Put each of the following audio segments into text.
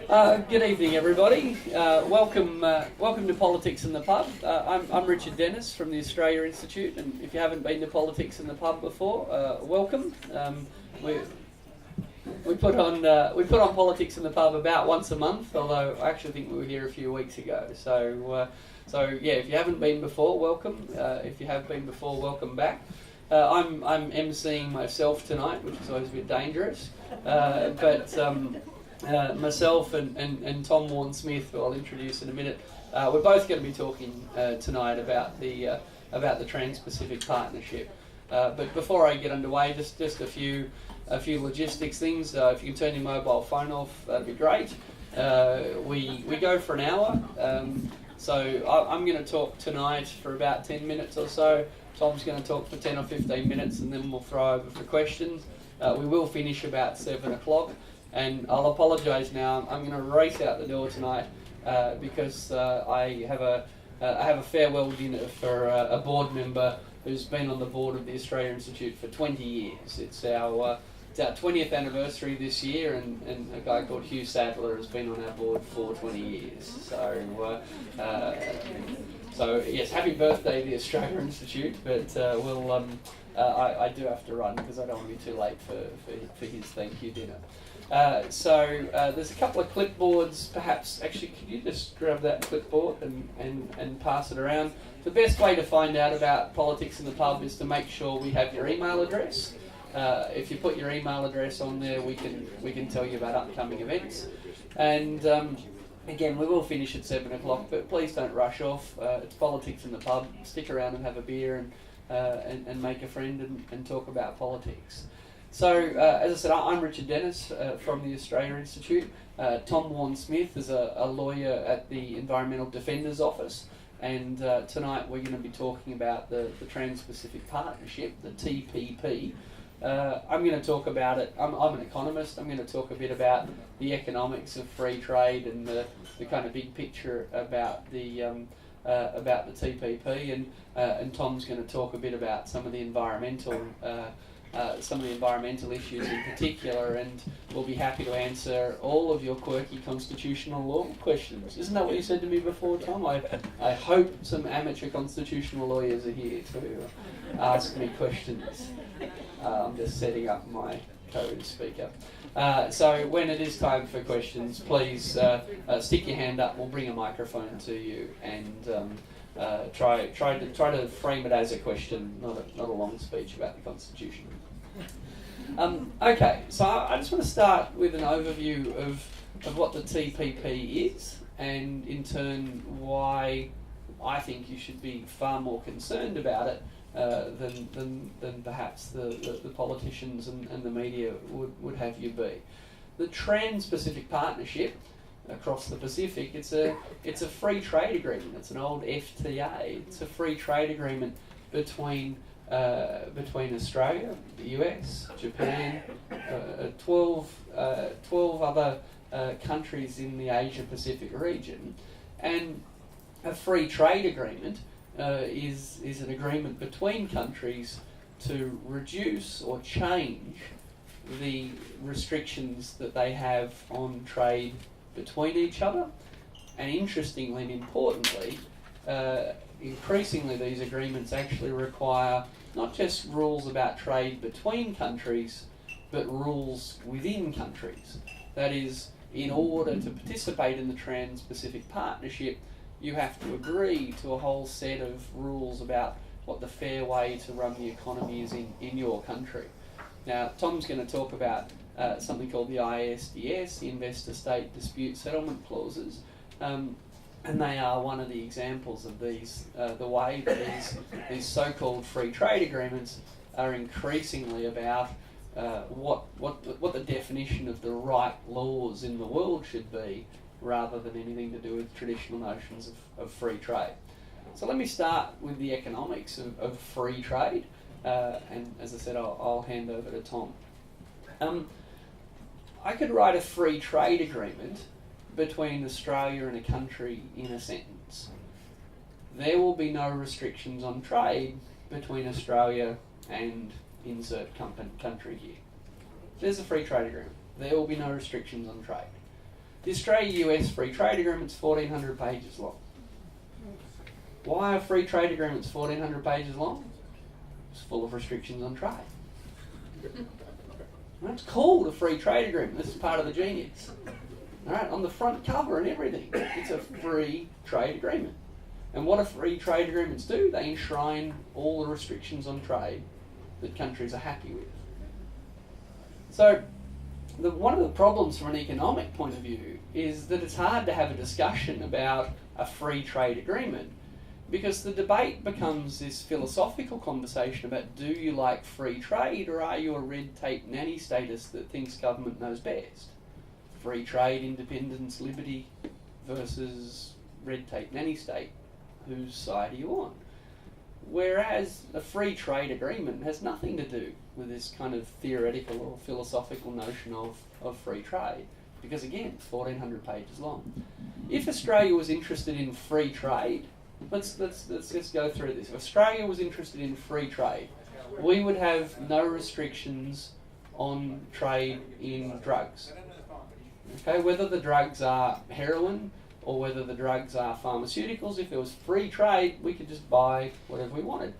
Good evening, everybody. Welcome to Politics in the Pub. I'm Richard Dennis from the Australia Institute, and if you haven't been to Politics in the Pub before, welcome. We put on Politics in the Pub about once a month, although I actually think we were here a few weeks ago. So yeah, if you haven't been before, welcome. If you have been before, welcome back. I'm emceeing myself tonight, which is always a bit dangerous, but. Myself and Tom Warne-Smith, who I'll introduce in a minute, we're both going to be talking tonight about the Trans-Pacific Partnership. But before I get underway, just a few logistics things. If you can turn your mobile phone off, that'd be great. We go for an hour, so I'm going to talk tonight for about 10 minutes or so. Tom's going to talk for 10 or 15 minutes, and then we'll throw over for questions. We will finish about 7 o'clock. And I'll apologise now. I'm going to race out the door tonight because I have a farewell dinner for a board member who's been on the board of the Australia Institute for 20 years. It's our 20th anniversary this year, and a guy called Hugh Sadler has been on our board for 20 years. So yes, happy birthday to the Australia Institute. But I do have to run because I don't want to be too late for his thank you dinner. So there's a couple of clipboards. Perhaps, actually, could you just grab that clipboard and pass it around? The best way to find out about Politics in the Pub is to make sure we have your email address. If you put your email address on there, we can tell you about upcoming events. And again, we will finish at 7 o'clock, but please don't rush off. It's Politics in the Pub. Stick around and have a beer and make a friend and talk about politics. So, as I said, I'm Richard Dennis from the Australia Institute. Tom Warne-Smith is a lawyer at the Environmental Defenders Office, and tonight we're going to be talking about the Trans-Pacific Partnership, the TPP. I'm going to talk about it. I'm an economist. I'm going to talk a bit about the economics of free trade and the kind of big picture about the TPP, and Tom's going to talk a bit about some of the environmental issues in particular, and we'll be happy to answer all of your quirky constitutional law questions. Isn't that what you said to me before, Tom? I hope some amateur constitutional lawyers are here to ask me questions. I'm just setting up my code speaker. So when it is time for questions, please stick your hand up. We'll bring a microphone to you and try to frame it as a question, not a long speech about the Constitution. Okay, so I just want to start with an overview of what the TPP is, and in turn why I think you should be far more concerned about it than perhaps the politicians and the media would have you be. The Trans-Pacific Partnership across the Pacific, it's a free trade agreement. It's an old FTA. It's a free trade agreement between Australia, the US, Japan, 12 other countries in the Asia-Pacific region. And a free trade agreement is an agreement between countries to reduce or change the restrictions that they have on trade between each other. And interestingly and importantly, increasingly these agreements actually require not just rules about trade between countries, but rules within countries. That is, in order to participate in the Trans-Pacific Partnership, you have to agree to a whole set of rules about what the fair way to run the economy is in your country. Now, Tom's going to talk about something called the ISDS, the Investor-State Dispute Settlement Clauses, and they are one of the examples of these, the way that these so-called free trade agreements are increasingly about what the definition of the right laws in the world should be, rather than anything to do with traditional notions of free trade. So let me start with the economics of free trade, and as I said, I'll hand over to Tom. I could write a free trade agreement between Australia and a country in a sentence. There will be no restrictions on trade between Australia and insert country here. There's a free trade agreement. There will be no restrictions on trade. The Australia-US Free Trade Agreement's 1,400 pages long. Why are free trade agreements 1,400 pages long? It's full of restrictions on trade. It's called a free trade agreement. This is part of the genius. Alright, on the front cover and everything, it's a free trade agreement. And what do free trade agreements do? They enshrine all the restrictions on trade that countries are happy with. So, one of the problems from an economic point of view is that it's hard to have a discussion about a free trade agreement, because the debate becomes this philosophical conversation about, do you like free trade, or are you a red tape nanny status that thinks government knows best? Free trade, independence, liberty versus red tape nanny state. Whose side are you on? Whereas a free trade agreement has nothing to do with this kind of theoretical or philosophical notion of free trade, because again, it's 1,400 pages long. If Australia was interested in free trade, let's go through this. If Australia was interested in free trade, we would have no restrictions on trade in drugs. Okay, whether the drugs are heroin or whether the drugs are pharmaceuticals, if there was free trade, we could just buy whatever we wanted.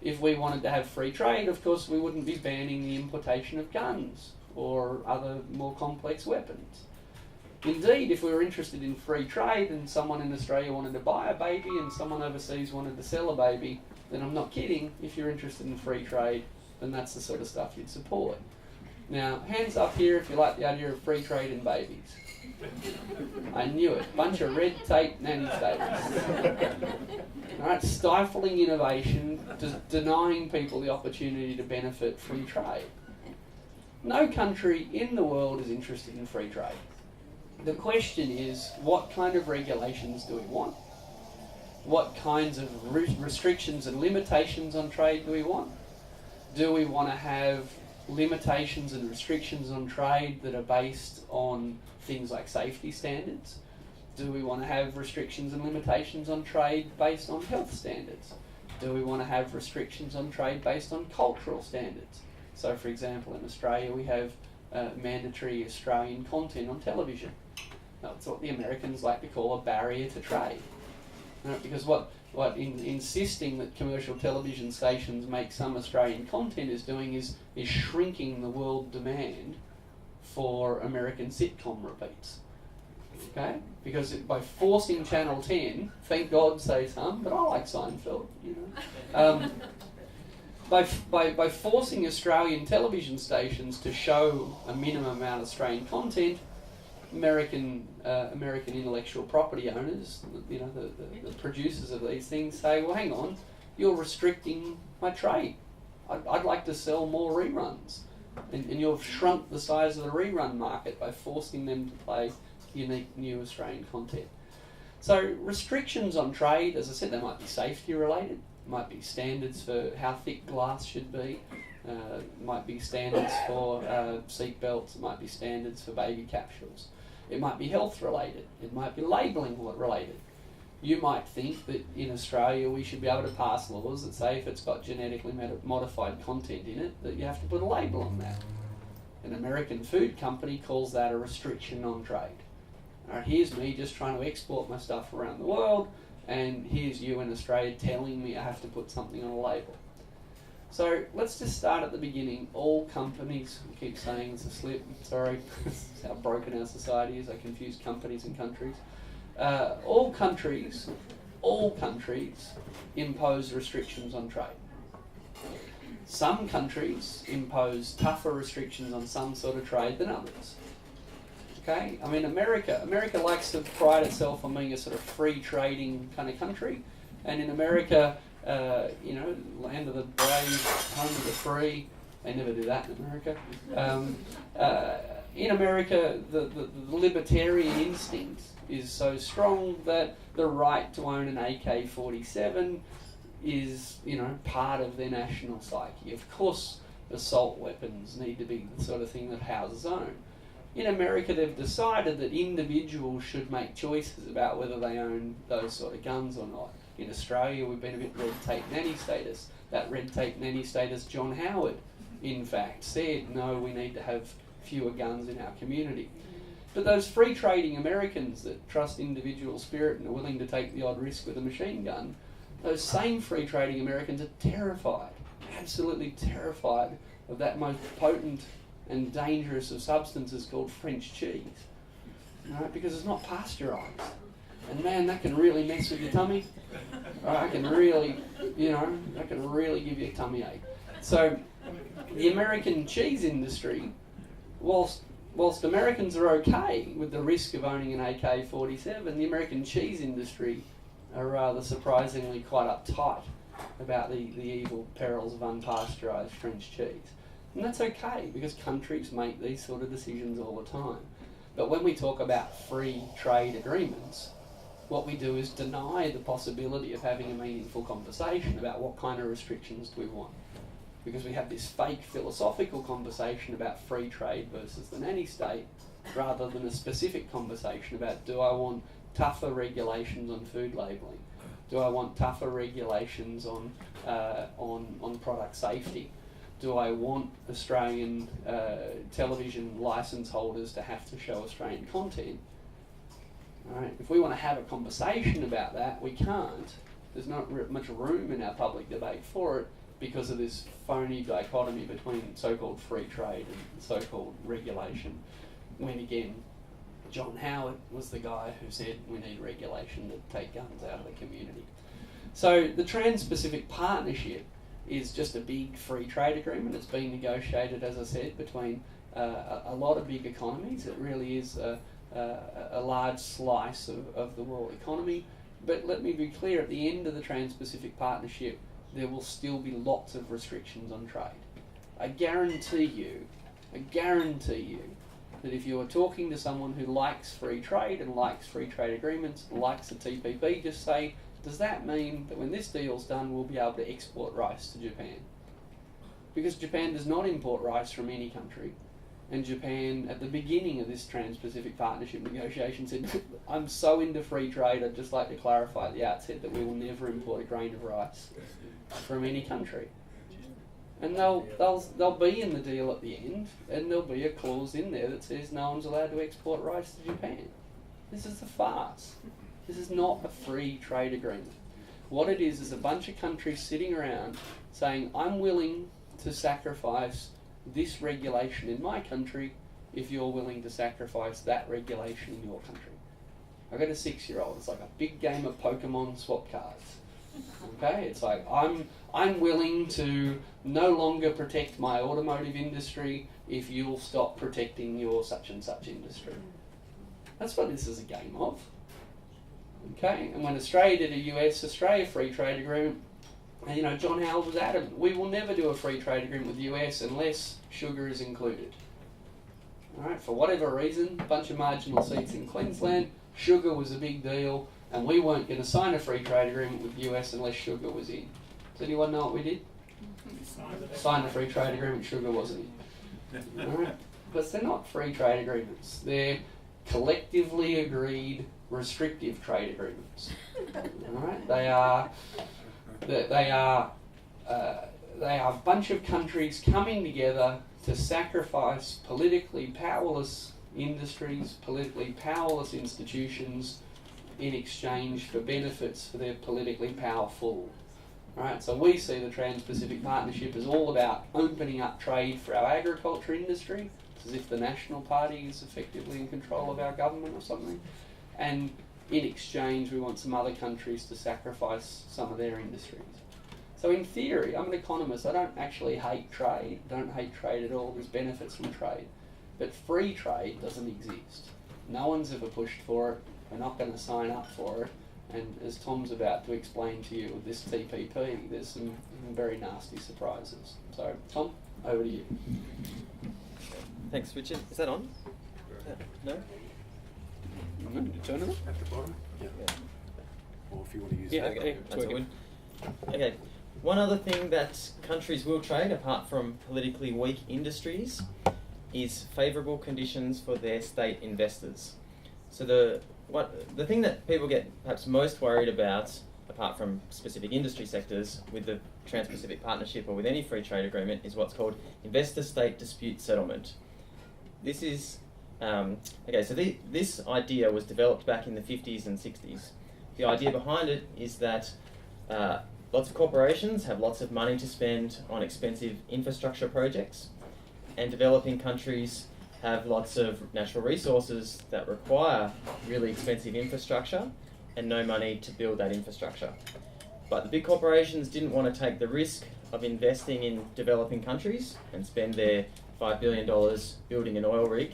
If we wanted to have free trade, of course, we wouldn't be banning the importation of guns or other more complex weapons. Indeed, if we were interested in free trade and someone in Australia wanted to buy a baby and someone overseas wanted to sell a baby, then I'm not kidding, if you're interested in free trade, then that's the sort of stuff you'd support. Now, hands up here if you like the idea of free trade in babies. I knew it. Bunch of red tape nanny states. Alright, stifling innovation, denying people the opportunity to benefit from trade. No country in the world is interested in free trade. The question is, what kind of regulations do we want? What kinds of restrictions and limitations on trade do we want? Do we want to have limitations and restrictions on trade that are based on things like safety standards? Do we want to have restrictions and limitations on trade based on health standards? Do we want to have restrictions on trade based on cultural standards? So, for example, in Australia we have mandatory Australian content on television. That's what the Americans like to call a barrier to trade. Because what insisting that commercial television stations make some Australian content is doing is shrinking the world demand for American sitcom repeats. Okay? Because by forcing Channel 10, thank God say some, but I like Seinfeld, you know. By forcing Australian television stations to show a minimum amount of Australian content, American intellectual property owners, you know, the producers of these things say, well, hang on, you're restricting my trade. I'd like to sell more reruns. And you've shrunk the size of the rerun market by forcing them to play unique new Australian content. So restrictions on trade, as I said, they might be safety related, might be standards for how thick glass should be, might be standards for seat belts, it might be standards for baby capsules. It might be health related, it might be labelling related. You might think that in Australia we should be able to pass laws that say if it's got genetically modified content in it, that you have to put a label on that. An American food company calls that a restriction on trade. Alright, here's me just trying to export my stuff around the world, and here's you in Australia telling me I have to put something on a label. So let's just start at the beginning. All companies, I keep saying it's a slip, sorry, it's how broken our society is, I confuse companies and countries. All countries impose restrictions on trade. Some countries impose tougher restrictions on some sort of trade than others. Okay, I mean America likes to pride itself on being a sort of free trading kind of country, and in America, you know, land of the brave, home of the free. They never do that in America. In America, the libertarian instinct is so strong that the right to own an AK-47 is, you know, part of their national psyche. Of course, assault weapons need to be the sort of thing that houses own. In America, they've decided that individuals should make choices about whether they own those sort of guns or not. In Australia, we've been a bit red tape nanny status. That red tape nanny status, John Howard, in fact, said, no, we need to have fewer guns in our community. But those free trading Americans that trust individual spirit and are willing to take the odd risk with a machine gun, those same free trading Americans are terrified, absolutely terrified of that most potent and dangerous of substances called French cheese, right? Because it's not pasteurised. And man, that can really mess with your tummy. Right? That can really give you a tummy ache. So the American cheese industry, whilst Americans are okay with the risk of owning an AK-47, the American cheese industry are rather surprisingly quite uptight about the evil perils of unpasteurised French cheese. And that's okay, because countries make these sort of decisions all the time. But when we talk about free trade agreements, what we do is deny the possibility of having a meaningful conversation about what kind of restrictions do we want. Because we have this fake philosophical conversation about free trade versus the nanny state, rather than a specific conversation about, do I want tougher regulations on food labelling? Do I want tougher regulations on product safety? Do I want Australian television licence holders to have to show Australian content? All right. If we want to have a conversation about that, we can't. There's not much room in our public debate for it because of this phony dichotomy between so-called free trade and so-called regulation. When again, John Howard was the guy who said we need regulation to take guns out of the community. So the Trans-Pacific Partnership is just a big free trade agreement. It's been negotiated, as I said, between a lot of big economies. It really is a large slice of the world economy. But let me be clear, at the end of the Trans-Pacific Partnership, there will still be lots of restrictions on trade. I guarantee you that if you are talking to someone who likes free trade and likes free trade agreements, likes the TPP, just say, does that mean that when this deal's done, we'll be able to export rice to Japan? Because Japan does not import rice from any country. And Japan, at the beginning of this Trans-Pacific Partnership negotiation, said, I'm so into free trade, I'd just like to clarify at the outset that we will never import a grain of rice from any country. And they'll be in the deal at the end, and there'll be a clause in there that says no one's allowed to export rice to Japan. This is a farce. This is not a free trade agreement. What it is a bunch of countries sitting around saying, I'm willing to sacrifice this regulation in my country if you're willing to sacrifice that regulation in your country. I've got a 6-year-old. It's like a big game of Pokemon swap cards. Okay, it's like I'm willing to no longer protect my automotive industry if you'll stop protecting your such and such industry. That's what this is a game of. Okay, and when Australia did a US-Australia free trade agreement, and John Howard was adamant, we will never do a free trade agreement with the US unless sugar is included. All right, for whatever reason, a bunch of marginal seats in Queensland, sugar was a big deal, and we weren't going to sign a free trade agreement with the US unless sugar was in. Does anyone know what we did? Signed a free trade agreement, sugar wasn't in. All right, but they're not free trade agreements. They're collectively agreed restrictive trade agreements. All right, they are a bunch of countries coming together to sacrifice politically powerless industries, politically powerless institutions in exchange for benefits for their politically powerful. Right, so we see the Trans-Pacific Partnership as all about opening up trade for our agriculture industry, as if the National Party is effectively in control of our government or something, and in exchange we want some other countries to sacrifice some of their industries. So in theory, I'm an economist, I don't actually hate trade, don't hate trade at all, there's benefits from trade. But free trade doesn't exist. No one's ever pushed for it, we're not going to sign up for it, and as Tom's about to explain to you with this TPP, there's some very nasty surprises. So Tom, over to you. Thanks, Richard. Is that on? No? I'm going to turn it At the bottom? Yeah. Or if you want to use that. Okay, that's all good. Okay, one other thing that countries will trade, apart from politically weak industries, is favourable conditions for their state investors. So the thing that people get perhaps most worried about, apart from specific industry sectors, with the Trans-Pacific Partnership or with any free trade agreement, is what's called investor-state dispute settlement. This is Okay, so this idea was developed back in the 50s and 60s. The idea behind it is that lots of corporations have lots of money to spend on expensive infrastructure projects, and developing countries have lots of natural resources that require really expensive infrastructure and no money to build that infrastructure. But the big corporations didn't want to take the risk of investing in developing countries and spend their $5 billion building an oil rig,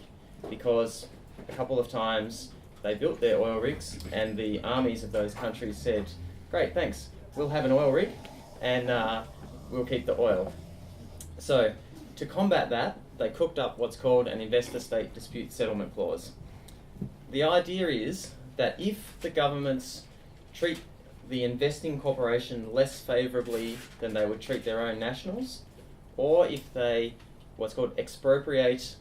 because a couple of times they built their oil rigs and the armies of those countries said, great, thanks, we'll have an oil rig and we'll keep the oil. So to combat that, they cooked up what's called an investor-state dispute settlement clause. The idea is that if the governments treat the investing corporation less favourably than they would treat their own nationals, or if they what's called expropriate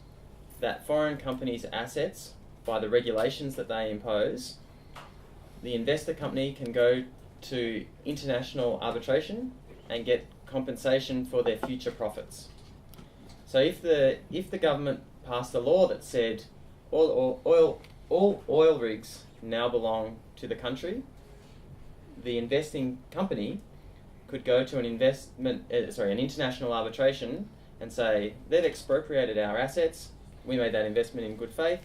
that foreign company's assets by the regulations that they impose, the investor company can go to international arbitration and get compensation for their future profits. So if the government passed a law that said all oil rigs now belong to the country, the investing company could go to an international arbitration and say, they've expropriated our assets, we made that investment in good faith,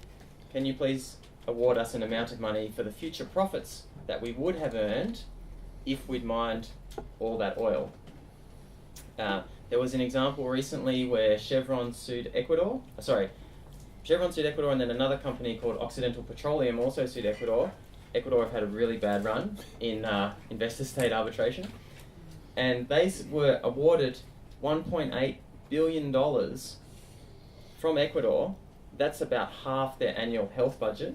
can you please award us an amount of money for the future profits that we would have earned if we'd mined all that oil. There was an example recently where Chevron sued Ecuador, and then another company called Occidental Petroleum also sued Ecuador. Ecuador have had a really bad run in investor-state arbitration, and they were awarded $1.8 billion from Ecuador. That's about half their annual health budget,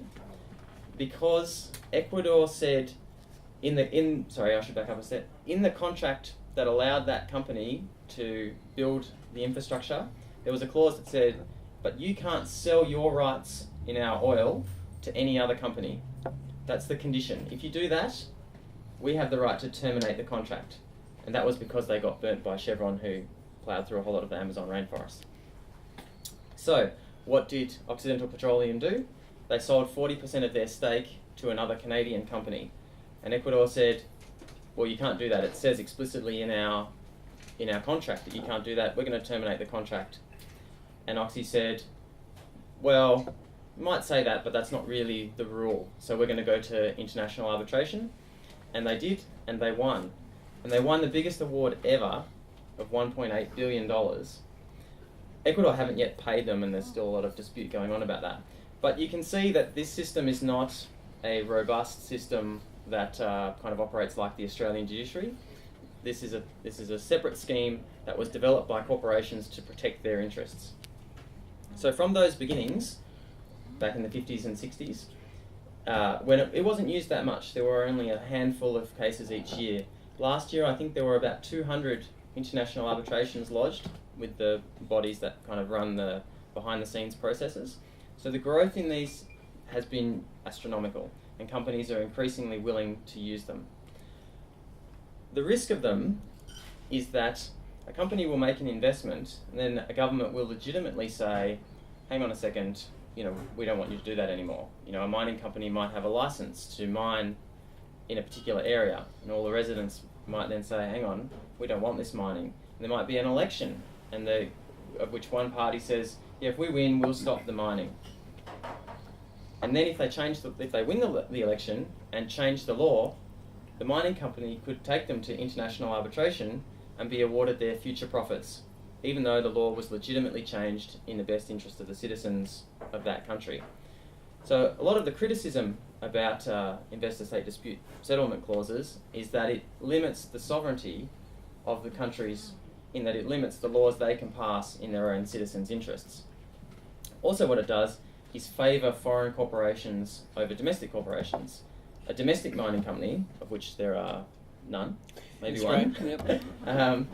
because Ecuador said in the contract that allowed that company to build the infrastructure, there was a clause that said, but you can't sell your rights in our oil to any other company. That's the condition. If you do that, we have the right to terminate the contract. And that was because they got burnt by Chevron, who ploughed through a whole lot of the Amazon rainforest. So, what did Occidental Petroleum do? They sold 40% of their stake to another Canadian company. And Ecuador said, well, you can't do that. It says explicitly in our contract that you can't do that. We're going to terminate the contract. And Oxy said, well, you might say that, but that's not really the rule. So we're going to go to international arbitration. And they did, and they won. And they won the biggest award ever of $1.8 billion. Ecuador haven't yet paid them, and there's still a lot of dispute going on about that. But you can see that this system is not a robust system that kind of operates like the Australian judiciary. This is a separate scheme that was developed by corporations to protect their interests. So from those beginnings, back in the 50s and 60s, when it wasn't used that much, there were only a handful of cases each year. Last year, I think there were about 200 international arbitrations lodged with the bodies that kind of run the behind-the-scenes processes. So the growth in these has been astronomical, and companies are increasingly willing to use them. The risk of them is that a company will make an investment, and then a government will legitimately say, hang on a second, we don't want you to do that anymore. A mining company might have a license to mine in a particular area, and all the residents might then say, hang on, we don't want this mining. And there might be an election, of which one party says, yeah, if we win, we'll stop the mining. And then if they win the election and change the law, the mining company could take them to international arbitration and be awarded their future profits, even though the law was legitimately changed in the best interest of the citizens of that country. So a lot of the criticism about investor-state dispute settlement clauses is that it limits the sovereignty of the countries, in that it limits the laws they can pass in their own citizens' interests. Also what it does is favour foreign corporations over domestic corporations. A domestic mining company, of which there are none, maybe one, Yep.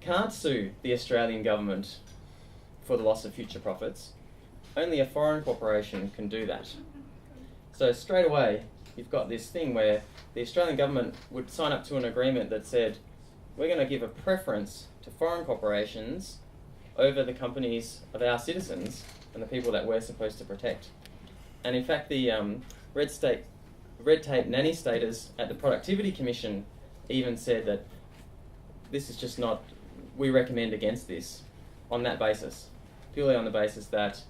Can't sue the Australian government for the loss of future profits. Only a foreign corporation can do that. So straight away, you've got this thing where the Australian government would sign up to an agreement that said, we're going to give a preference to foreign corporations over the companies of our citizens and the people that we're supposed to protect. And in fact, the red tape nanny staters at the Productivity Commission even said that this is just not, we recommend against this on that basis, purely on the basis that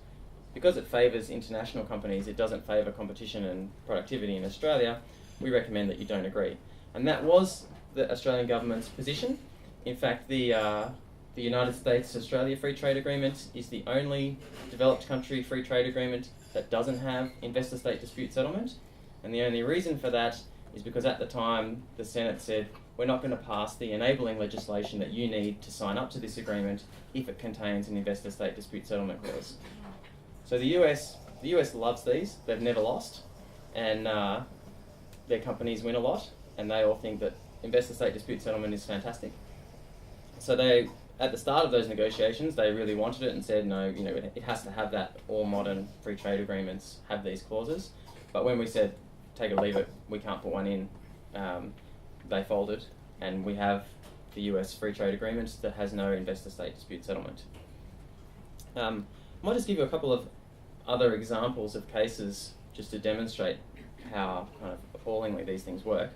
because it favours international companies, it doesn't favour competition and productivity in Australia. We recommend that you don't agree. And that was the Australian government's position. In fact, the United States-Australia Free Trade Agreement is the only developed country free trade agreement that doesn't have investor-state dispute settlement. And the only reason for that is because at the time the Senate said, we're not going to pass the enabling legislation that you need to sign up to this agreement if it contains an investor-state dispute settlement clause. So the US loves these. They've never lost, and their companies win a lot, and they all think that investor-state dispute settlement is fantastic. So they, at the start of those negotiations, they really wanted it and said, no, it has to have that. All modern free trade agreements have these clauses. But when we said, take it or leave it, we can't put one in, they folded, and we have the US free trade agreement that has no investor-state dispute settlement. I might just give you a couple of other examples of cases just to demonstrate how kind of appallingly these things work.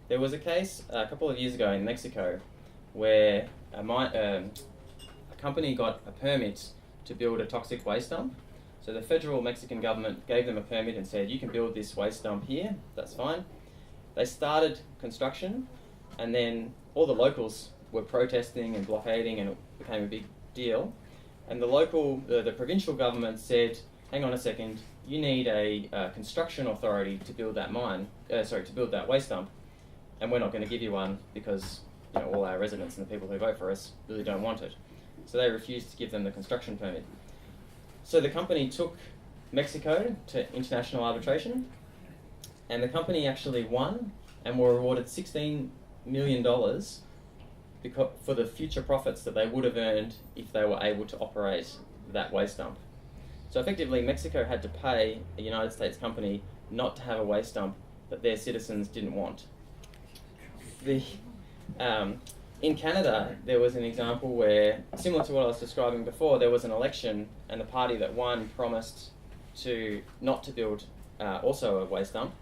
There was a case a couple of years ago in Mexico where a company got a permit to build a toxic waste dump. So the federal Mexican government gave them a permit and said, you can build this waste dump here, that's fine. They started construction, and then all the locals were protesting and blockading, and it became a big deal. And the provincial government said, hang on a second, you need a construction authority to build that to build that waste dump, and we're not going to give you one because all our residents and the people who vote for us really don't want it. So they refused to give them the construction permit. So the company took Mexico to international arbitration, and the company actually won and were awarded $16 million for the future profits that they would have earned if they were able to operate that waste dump. So effectively, Mexico had to pay a United States company not to have a waste dump that their citizens didn't want. In Canada, there was an example where, similar to what I was describing before, there was an election and the party that won promised not to build also a waste dump.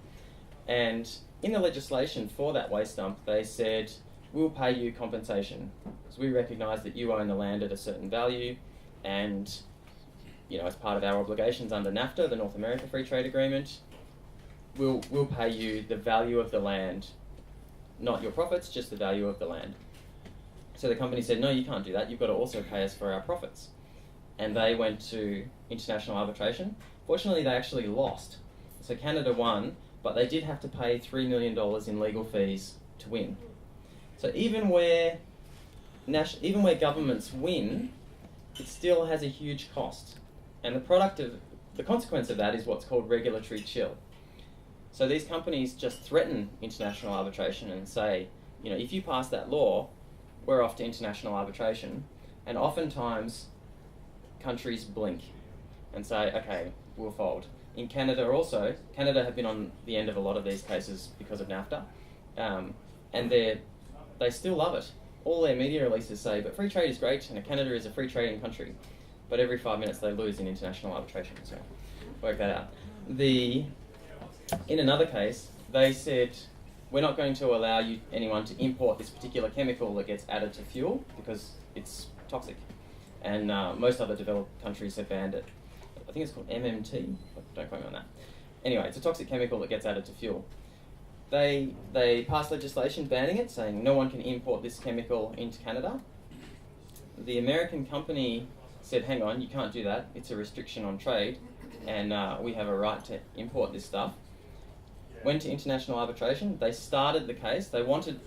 And in the legislation for that waste dump, they said, we'll pay you compensation because we recognise that you own the land at a certain value, and as part of our obligations under NAFTA, the North America Free Trade Agreement, we'll pay you the value of the land, not your profits, just the value of the land. So the company said, no, you can't do that. You've got to also pay us for our profits. And they went to international arbitration. Fortunately, they actually lost. So Canada won, but they did have to pay $3 million in legal fees to win. So even where governments win, it still has a huge cost. And the consequence of that is what's called regulatory chill. So these companies just threaten international arbitration and say, if you pass that law, we're off to international arbitration. And oftentimes, countries blink and say, okay, we'll fold. In Canada also, Canada have been on the end of a lot of these cases because of NAFTA, and they still love it. All their media releases say, but free trade is great, and Canada is a free trading country. But every 5 minutes they lose in international arbitration, so work that out. In another case, they said, we're not going to allow anyone to import this particular chemical that gets added to fuel because it's toxic. And most other developed countries have banned it. I think it's called MMT, but don't quote me on that. Anyway, it's a toxic chemical that gets added to fuel. They passed legislation banning it, saying no one can import this chemical into Canada. The American company said, hang on, you can't do that. It's a restriction on trade, and we have a right to import this stuff. Went to international arbitration. They started the case. They wanted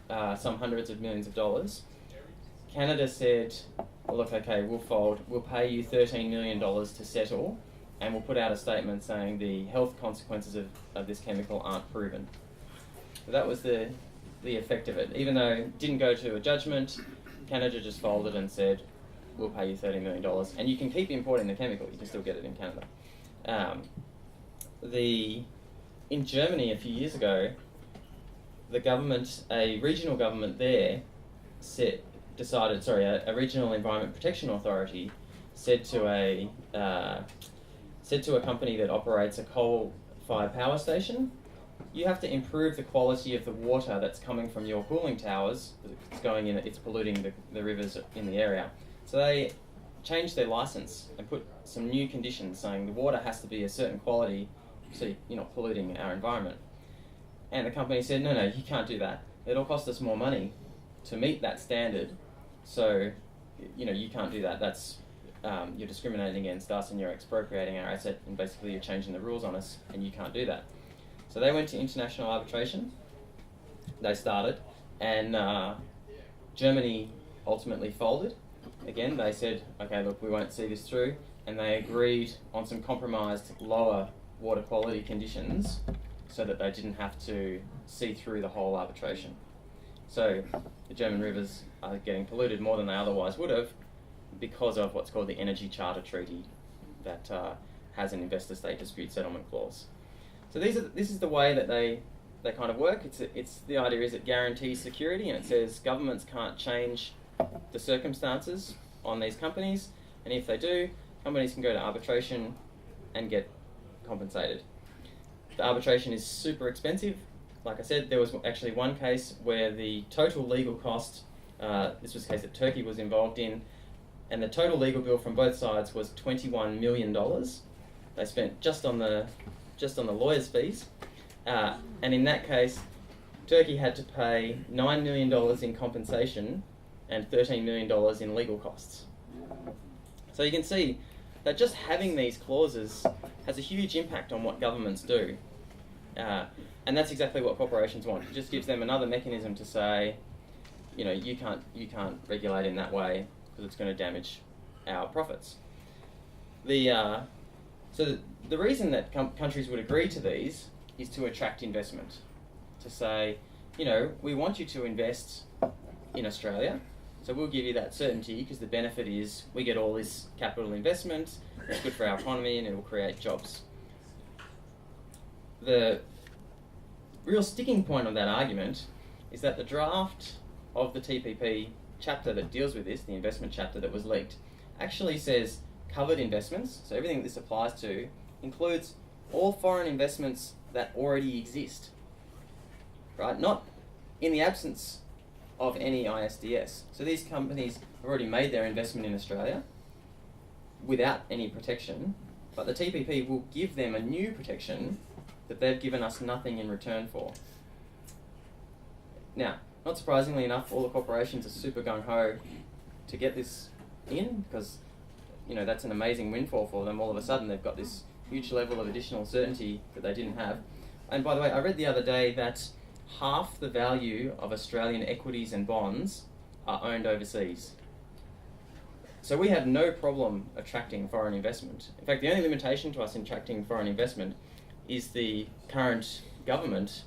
some hundreds of millions of dollars. Canada said, well, look, okay, we'll fold. We'll pay you $13 million to settle, and we'll put out a statement saying the health consequences of this chemical aren't proven. So that was the effect of it. Even though it didn't go to a judgment, Canada just folded and said, we'll pay you $30 million. And you can keep importing the chemical. You can still get it in Canada. In Germany a few years ago, a regional government there a regional environment protection authority said to a company that operates a coal-fired power station, you have to improve the quality of the water that's coming from your cooling towers. It's polluting the rivers in the area. So they changed their license and put some new conditions saying the water has to be a certain quality so you're not polluting our environment. And the company said, no, you can't do that. It'll cost us more money to meet that standard. So, you can't do that. That's you're discriminating against us and you're expropriating our asset and basically you're changing the rules on us and you can't do that. So they went to international arbitration. They started, and Germany ultimately folded. Again, they said, okay, look, we won't see this through, and they agreed on some compromised lower water quality conditions so that they didn't have to see through the whole arbitration. So the German rivers are getting polluted more than they otherwise would have because of what's called the Energy Charter Treaty that has an investor-state dispute settlement clause. So this is the way that they kind of work. It's the idea is it guarantees security, and it says governments can't change the circumstances on these companies, and if they do, companies can go to arbitration and get compensated. The arbitration is super expensive. Like I said, there was actually one case where the total legal cost, this was a case that Turkey was involved in, and the total legal bill from both sides was $21 million. They spent just on the lawyers' fees, and in that case, Turkey had to pay $9 million in compensation and $13 million in legal costs. So you can see that just having these clauses has a huge impact on what governments do. And that's exactly what corporations want. It just gives them another mechanism to say, you can't regulate in that way because it's going to damage our profits. So the reason that countries would agree to these is to attract investment. To say, we want you to invest in Australia, so we'll give you that certainty because the benefit is we get all this capital investment, it's good for our economy and it will create jobs. The real sticking point of that argument is that the draft of the TPP chapter that deals with this, the investment chapter that was leaked, actually says covered investments, so everything that this applies to, includes all foreign investments that already exist, right? Not in the absence of any ISDS. So these companies have already made their investment in Australia without any protection, but the TPP will give them a new protection that they've given us nothing in return for. Now, not surprisingly enough, all the corporations are super gung-ho to get this in because that's an amazing windfall for them. All of a sudden they've got this huge level of additional certainty that they didn't have. And by the way, I read the other day that half the value of Australian equities and bonds are owned overseas. So we have no problem attracting foreign investment. In fact, the only limitation to us in attracting foreign investment is the current government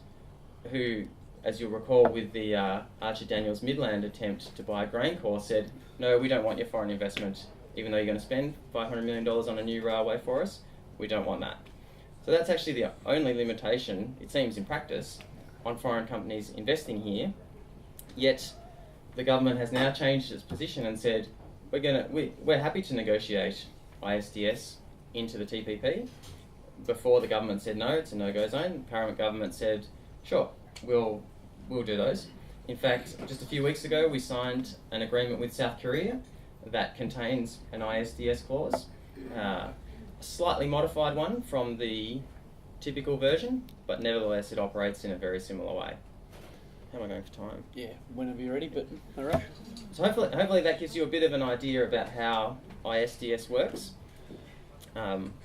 who, as you'll recall with the Archer Daniels Midland attempt to buy GrainCorp, said, no, we don't want your foreign investment. Even though you're going to spend $500 million on a new railway for us, we don't want that. So that's actually the only limitation, it seems in practice, on foreign companies investing here. Yet the government has now changed its position and said, we're happy to negotiate ISDS into the TPP. Before the government said no, it's a no-go zone. The current government said, sure, we'll do those. In fact, just a few weeks ago, we signed an agreement with South Korea that contains an ISDS clause, a slightly modified one from the typical version, but nevertheless it operates in a very similar way. How am I going for time? Yeah, whenever you're ready, but all right. So hopefully that gives you a bit of an idea about how ISDS works.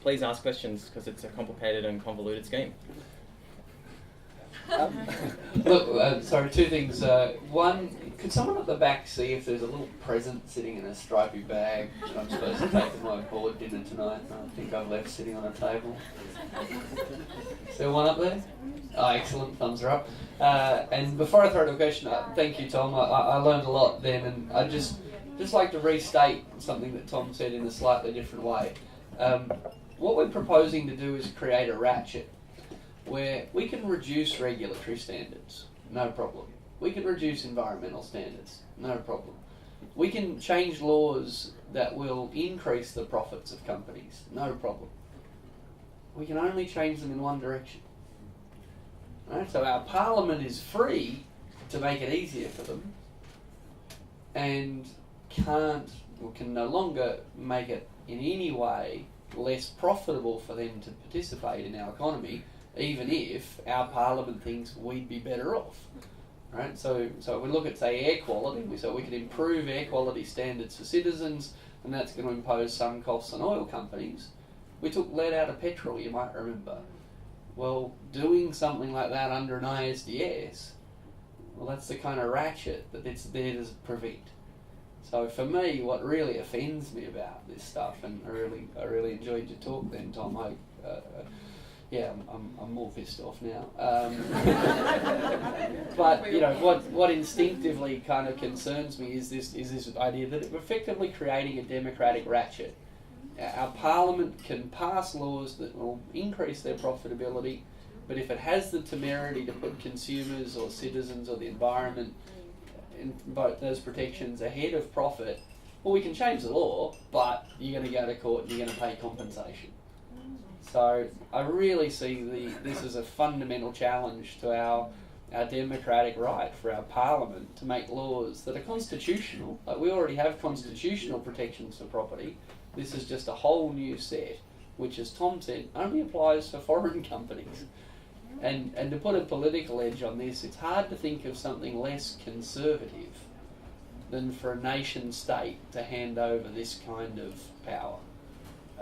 Please ask questions because it's a complicated and convoluted scheme. Look, sorry, two things. One, could someone at the back see if there's a little present sitting in a stripy bag that I'm supposed to take to my board dinner tonight? I think I've left sitting on a table. Is there one up there? Oh, excellent, thumbs are up. And before I throw to a question, thank you, Tom. I learned a lot then, and I'd just like to restate something that Tom said in a slightly different way. What we're proposing to do is create a ratchet where we can reduce regulatory standards, no problem. We can reduce environmental standards, no problem. We can change laws that will increase the profits of companies, no problem. We can only change them in one direction. Right? So our parliament is free to make it easier for them, and can no longer make it in any way less profitable for them to participate in our economy, even if our parliament thinks we'd be better off. Right? So we look at, say, air quality, so we can improve air quality standards for citizens, and that's going to impose some costs on oil companies. We took lead out of petrol, you might remember. Well, doing something like that under an ISDS, well, that's the kind of ratchet that it's there to prevent. So for me, what really offends me about this stuff, and I really enjoyed your talk then, Tom. I'm more pissed off now. But you know what instinctively kind of concerns me is this idea that we're effectively creating a democratic ratchet. Our parliament can pass laws that will increase their profitability, but if it has the temerity to put consumers or citizens or the environment in both those protections ahead of profit, well, we can change the law, but you're going to go to court and you're going to pay compensation. So I really see this as a fundamental challenge to our democratic right for our parliament to make laws that are constitutional. Like, we already have constitutional protections for property. This is just a whole new set, which, as Tom said, only applies for foreign companies. And to put a political edge on this, it's hard to think of something less conservative than for a nation state to hand over this kind of power.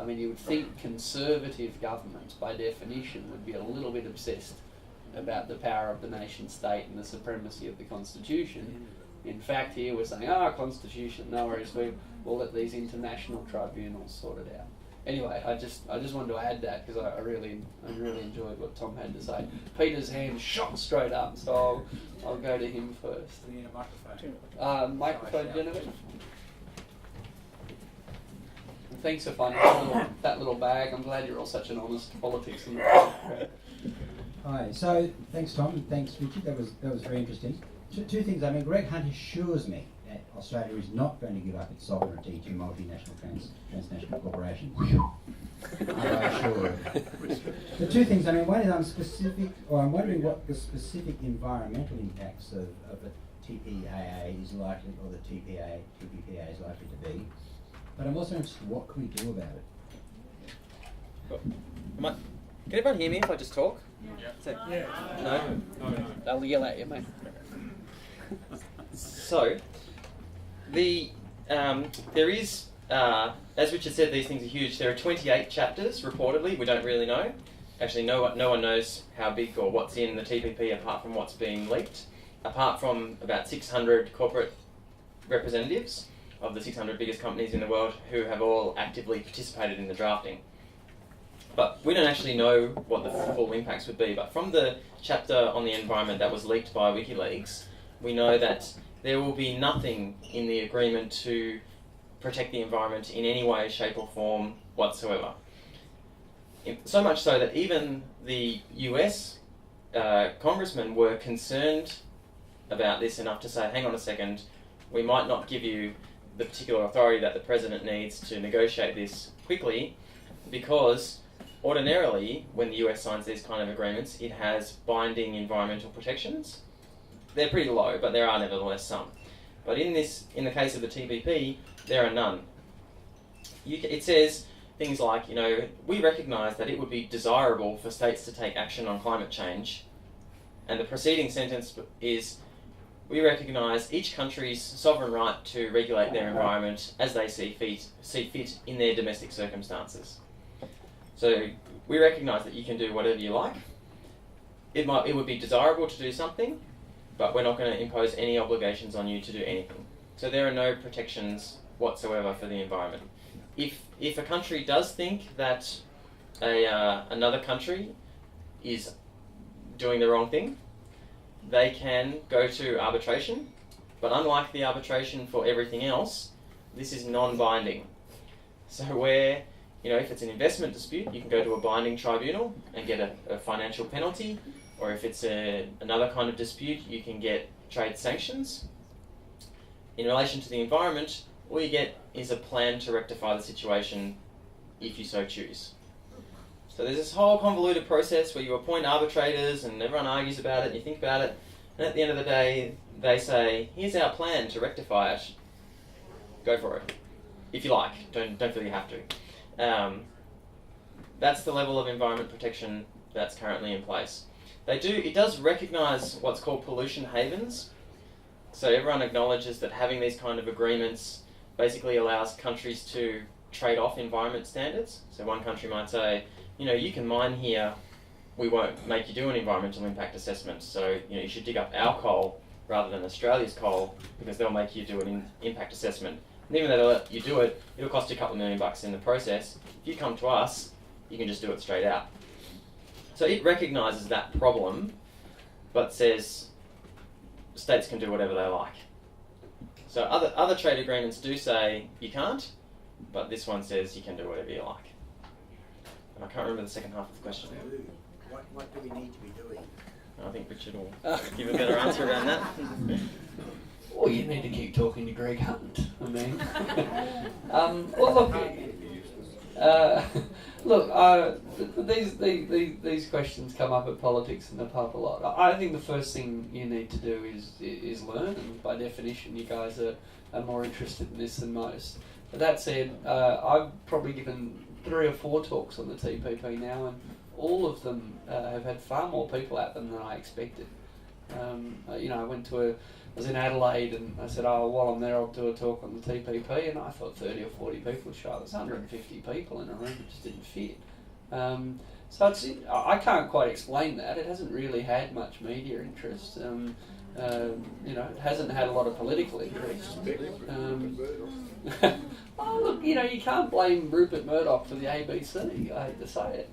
I mean, you would think conservative governments, by definition, would be a little bit obsessed about the power of the nation state and the supremacy of the Constitution. In fact, here we're saying, Constitution, no worries, we'll let these international tribunals sort it out. Anyway, I just wanted to add that because I really enjoyed what Tom had to say. Peter's hand shot straight up, so I'll go to him first. We need a microphone. Microphone, Genevieve. Thanks for finding that little bag. I'm glad you're all such an honest politics. Hi. So thanks, Tom, and thanks, Richard. That was very interesting. Two things. I mean, Greg Hunt assures me that Australia is not going to give up its sovereignty to multinational transnational corporations. I'm sure. The two things. I mean, one is I'm wondering what the specific environmental impacts of a TPAA is likely, or the TPPA is likely to be. But I'm also interested, what can we do about it? Can everyone hear me if I just talk? Yeah. No? They'll yell at you, mate. So, there is, as Richard said, these things are huge. There are 28 chapters, reportedly. We don't really know. Actually, no one knows how big or what's in the TPP apart from what's being leaked, apart from about 600 corporate representatives of the 600 biggest companies in the world who have all actively participated in the drafting. But we don't actually know what the full impacts would be. But from the chapter on the environment that was leaked by WikiLeaks, we know that there will be nothing in the agreement to protect the environment in any way, shape or form whatsoever. So much so that even the US congressmen were concerned about this enough to say, hang on a second, we might not give you the particular authority that the president needs to negotiate this quickly, because ordinarily when the US signs these kind of agreements, it has binding environmental protections. They're pretty low, but there are nevertheless some. But in the case of the TPP, there are none. It says things like, we recognise that it would be desirable for states to take action on climate change, and the preceding sentence is, we recognise each country's sovereign right to regulate their environment as they see fit in their domestic circumstances. So we recognise that you can do whatever you like. It would be desirable to do something, but we're not going to impose any obligations on you to do anything. So there are no protections whatsoever for the environment. If a country does think that another country is doing the wrong thing, they can go to arbitration, but unlike the arbitration for everything else, this is non-binding. So where, if it's an investment dispute, you can go to a binding tribunal and get a financial penalty, or if it's another kind of dispute, you can get trade sanctions. in relation to the environment, all you get is a plan to rectify the situation if you so choose. So there's this whole convoluted process where you appoint arbitrators and everyone argues about it and you think about it, and at the end of the day they say, here's our plan to rectify it. Go for it. If you like. Don't feel you have to. That's the level of environment protection that's currently in place. It does recognise what's called pollution havens. So everyone acknowledges that having these kind of agreements basically allows countries to trade off environment standards. So one country might say, you can mine here, we won't make you do an environmental impact assessment. So, you should dig up our coal rather than Australia's coal because they'll make you do an impact assessment. And even though they'll let you do it, it'll cost you a couple of $1 million in the process. If you come to us, you can just do it straight out. So it recognises that problem, but says states can do whatever they like. So other trade agreements do say you can't, but this one says you can do whatever you like. And I can't remember the second half of the question. What do we need to be doing? I think Richard will give a better answer around that. Well, you need to keep talking to Greg Hunt. I mean, well, look, these questions come up at politics in the pub a lot. I think the first thing you need to do is learn, and by definition, you guys are more interested in this than most. But that said, I've probably given 3 or 4 talks on the TPP now, and all of them have had far more people at them than I expected. I was in Adelaide and I said, while I'm there I'll do a talk on the TPP, and I thought 30 or 40 people would show up. There's 150 people in a room, it just didn't fit. So I can't quite explain that. It hasn't really had much media interest. It hasn't had a lot of political interest. Look, you can't blame Rupert Murdoch for the ABC, I hate to say it.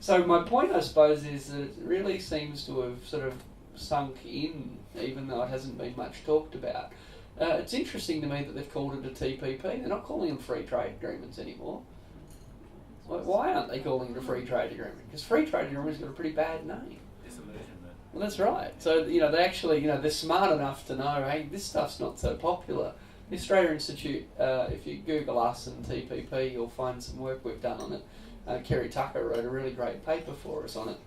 So my point, I suppose, is that it really seems to have sort of sunk in, even though it hasn't been much talked about. It's interesting to me that they've called it a TPP. They're not calling them free trade agreements anymore. Why aren't they calling it a free trade agreement? Because free trade agreement's got a pretty bad name. Well, that's right. So, they actually, they're smart enough to know, hey, this stuff's not so popular. The Australia Institute, if you Google us and TPP, you'll find some work we've done on it. Kerry Tucker wrote a really great paper for us on it.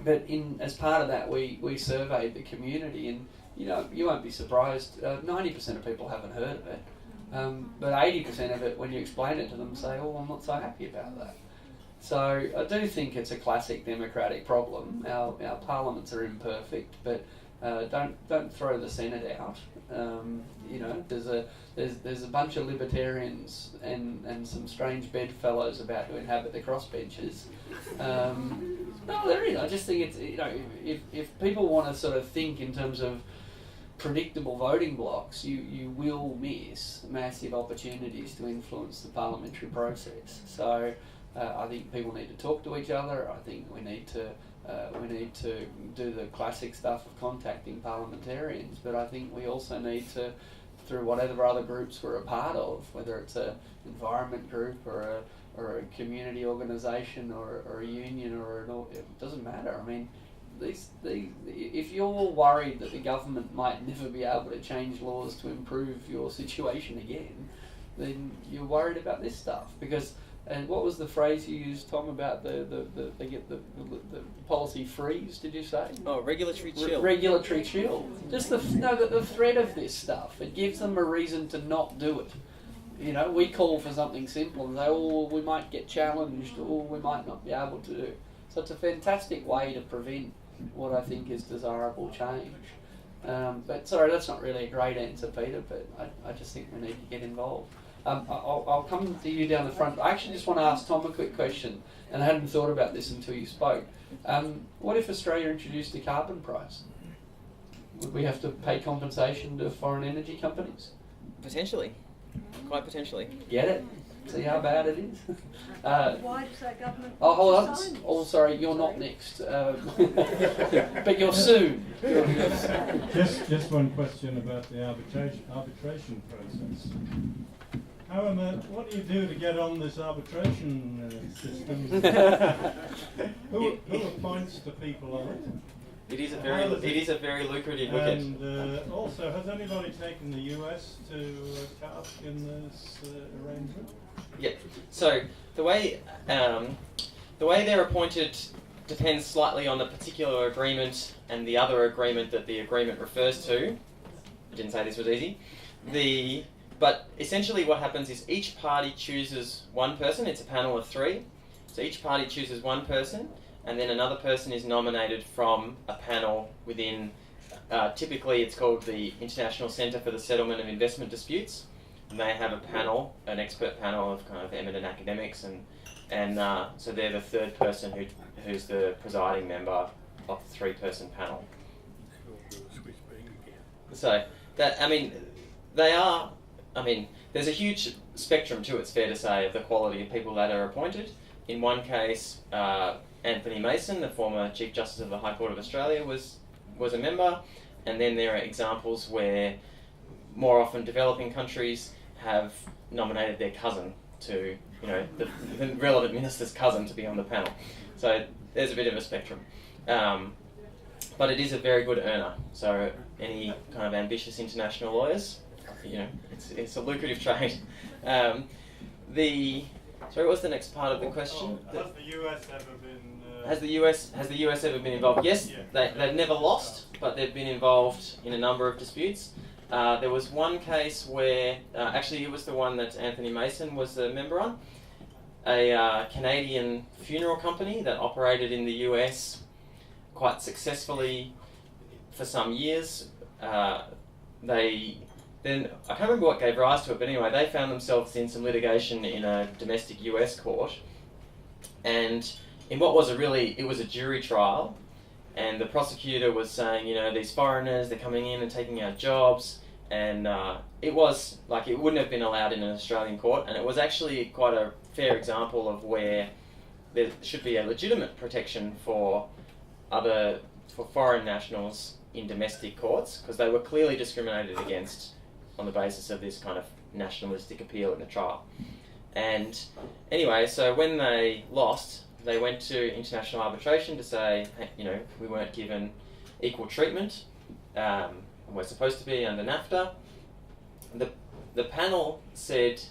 But as part of that, we surveyed the community, and, you won't be surprised, 90% of people haven't heard of it. But 80% of it, when you explain it to them, say, I'm not so happy about that. So I do think it's a classic democratic problem. Our parliaments are imperfect, but don't throw the Senate out. There's a bunch of libertarians and some strange bedfellows about to inhabit the crossbenches. No, there is. I just think it's if people want to sort of think in terms of predictable voting blocks, you will miss massive opportunities to influence the parliamentary process. So I think people need to talk to each other. I think we need to do the classic stuff of contacting parliamentarians, but I think we also need to, through whatever other groups we're a part of, whether it's an environment group or a community organisation or a union it doesn't matter. I mean, if you're worried that the government might never be able to change laws to improve your situation again, then you're worried about this stuff. And what was the phrase you used, Tom, about they get the policy freeze? Did you say? Oh, regulatory chill. Regulatory chill. Just the threat of this stuff. It gives them a reason to not do it. We call for something simple and they we might get challenged, or we might not be able to do. So it's a fantastic way to prevent what I think is desirable change. But sorry, that's not really a great answer, Peter. But I just think we need to get involved. I'll come to you down the front. I actually just want to ask Tom a quick question, and I hadn't thought about this until you spoke. What if Australia introduced a carbon price? Would we have to pay compensation to foreign energy companies? Potentially. Quite potentially. Get it? See how bad it is? Why does our government hold on. sign this? Oh, sorry, you're not next. But you're soon. Just one question about the arbitration process. What do you do to get on this arbitration system? Who appoints the people on it? It is a very lucrative wicket. And also, has anybody taken the US to task in this arrangement? Yeah. So the way they're appointed depends slightly on the particular agreement and the other agreement that the agreement refers to. I didn't say this was easy. But essentially what happens is each party chooses one person. It's a panel of 3. So each party chooses one person, and then another person is nominated from a panel within, typically it's called the International Centre for the Settlement of Investment Disputes. And they have a panel, an expert panel of kind of eminent academics, and so they're the third person who's the presiding member of the 3-person panel. So that, there's a huge spectrum too, it's fair to say, of the quality of people that are appointed. In one case, Anthony Mason, the former Chief Justice of the High Court of Australia, was a member, and then there are examples where more often developing countries have nominated their cousin to, the relevant minister's cousin to be on the panel. So there's a bit of a spectrum. But it is a very good earner. So any kind of ambitious international lawyers, it's a lucrative trade. Sorry, what's the next part of the question? Has the US ever been... Has the US ever been involved? Yes, yeah. They've never lost, but they've been involved in a number of disputes. There was one case where, actually it was the one that Anthony Mason was a member on, a Canadian funeral company that operated in the US quite successfully for some years. Then I can't remember what gave rise to it, but anyway, they found themselves in some litigation in a domestic US court, and in what was it was a jury trial, and the prosecutor was saying, these foreigners, they're coming in and taking our jobs, and it was like it wouldn't have been allowed in an Australian court, and it was actually quite a fair example of where there should be a legitimate protection for foreign nationals in domestic courts, because they were clearly discriminated against on the basis of this kind of nationalistic appeal in the trial. And anyway, so when they lost, they went to international arbitration to say, hey, we weren't given equal treatment, and we're supposed to be under NAFTA. The panel said,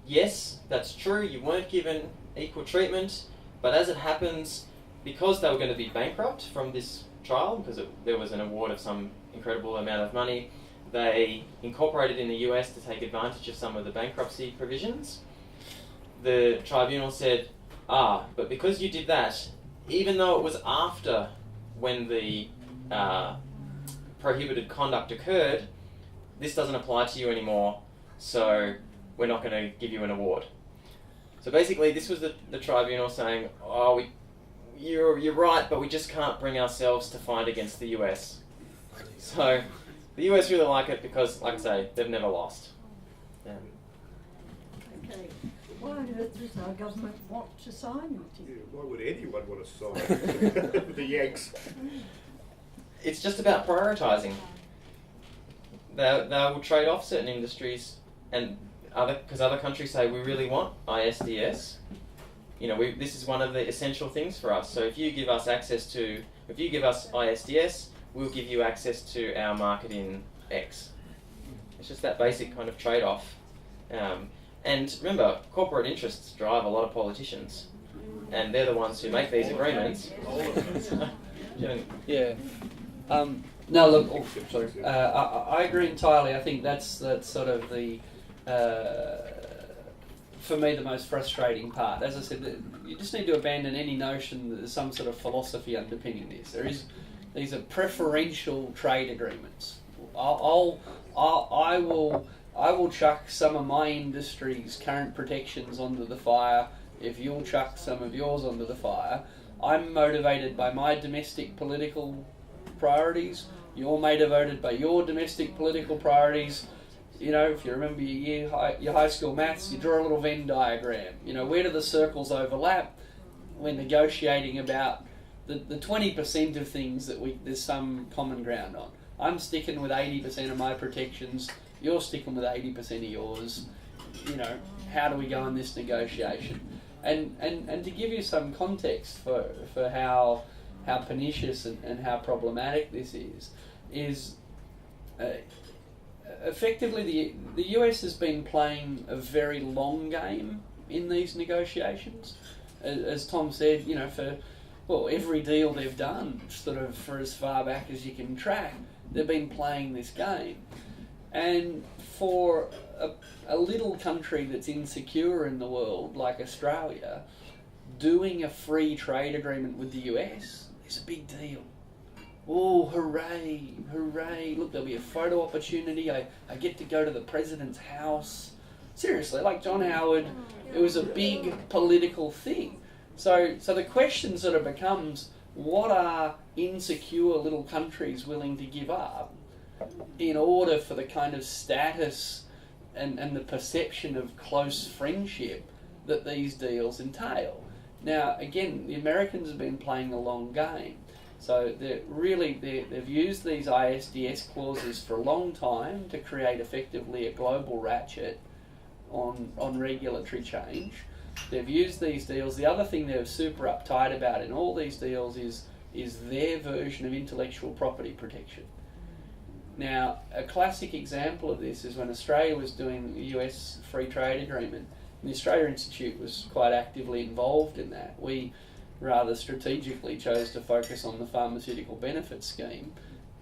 yes, that's true, you weren't given equal treatment, but as it happens, because they were going to be bankrupt from this trial, because there was an award of some incredible amount of money, they incorporated in the US to take advantage of some of the bankruptcy provisions. The tribunal said, but because you did that, even though it was after when the prohibited conduct occurred, this doesn't apply to you anymore, so we're not going to give you an award. So basically this was the tribunal saying, you're right, but we just can't bring ourselves to fight against the US. So the US really like it because, like I say, they've never lost. Okay. Why on earth does our government want to sign it? Yeah, why would anyone want to sign the Yanks? It's just about prioritising. They will trade off certain industries, and because other countries say we really want ISDS. This is one of the essential things for us. So if you give us ISDS, we'll give you access to our market in X. It's just that basic kind of trade-off. And remember, corporate interests drive a lot of politicians, and they're the ones who make these agreements. Yeah. No, look. Sorry. I agree entirely. I think that's sort of the, for me, the most frustrating part. As I said, you just need to abandon any notion that there's some sort of philosophy underpinning this. These are preferential trade agreements. I will chuck some of my industry's current protections onto the fire if you'll chuck some of yours onto the fire. I'm motivated by my domestic political priorities. You're motivated by your domestic political priorities. If you remember your high school maths, you draw a little Venn diagram. Where do the circles overlap when negotiating about the 20% of things that there's some common ground on. I'm sticking with 80% of my protections. You're sticking with 80% of yours. How do we go in this negotiation? And to give you some context for how how pernicious and how problematic this is effectively the US has been playing a very long game in these negotiations. As Tom said, for every deal they've done, sort of for as far back as you can track, they've been playing this game. And for a little country that's insecure in the world, like Australia, doing a free trade agreement with the US is a big deal. Oh, hooray, hooray. Look, there'll be a photo opportunity. I get to go to the president's house. Seriously, like John Howard, it was a big political thing. So the question sort of becomes, what are insecure little countries willing to give up in order for the kind of status and the perception of close friendship that these deals entail? Now, again, the Americans have been playing a long game. So they've used these ISDS clauses for a long time to create effectively a global ratchet on regulatory change. They've used these deals. The other thing they're super uptight about in all these deals is their version of intellectual property protection. Now, a classic example of this is when Australia was doing the US Free Trade Agreement, and the Australia Institute was quite actively involved in that. We rather strategically chose to focus on the pharmaceutical benefits scheme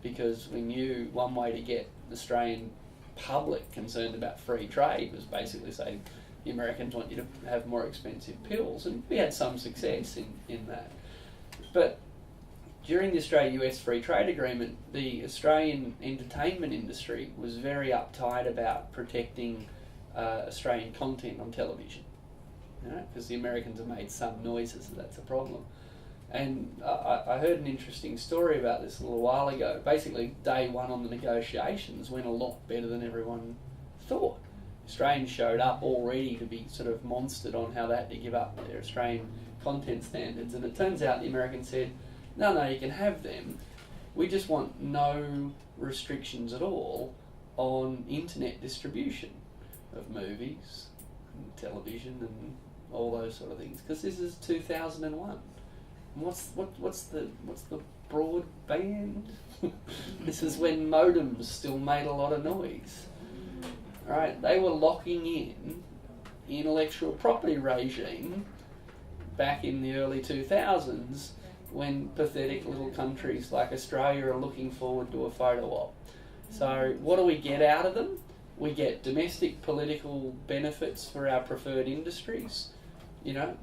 because we knew one way to get Australian public concerned about free trade was basically say the Americans want you to have more expensive pills, and we had some success in that. But during the Australia-US Free Trade Agreement, the Australian entertainment industry was very uptight about protecting Australian content on television, because the Americans have made some noises that that's a problem. And I heard an interesting story about this a little while ago. Basically, day one on the negotiations went a lot better than everyone thought. Australians showed up all ready to be sort of monstered on how they had to give up their Australian content standards. And it turns out the Americans said, no, you can have them. We just want no restrictions at all on internet distribution of movies and television and all those sort of things, because this is 2001. And what's the broadband? This is when modems still made a lot of noise. All right, they were locking in intellectual property regime back in the early 2000s when pathetic little countries like Australia are looking forward to a photo op. So what do we get out of them? We get domestic political benefits for our preferred industries.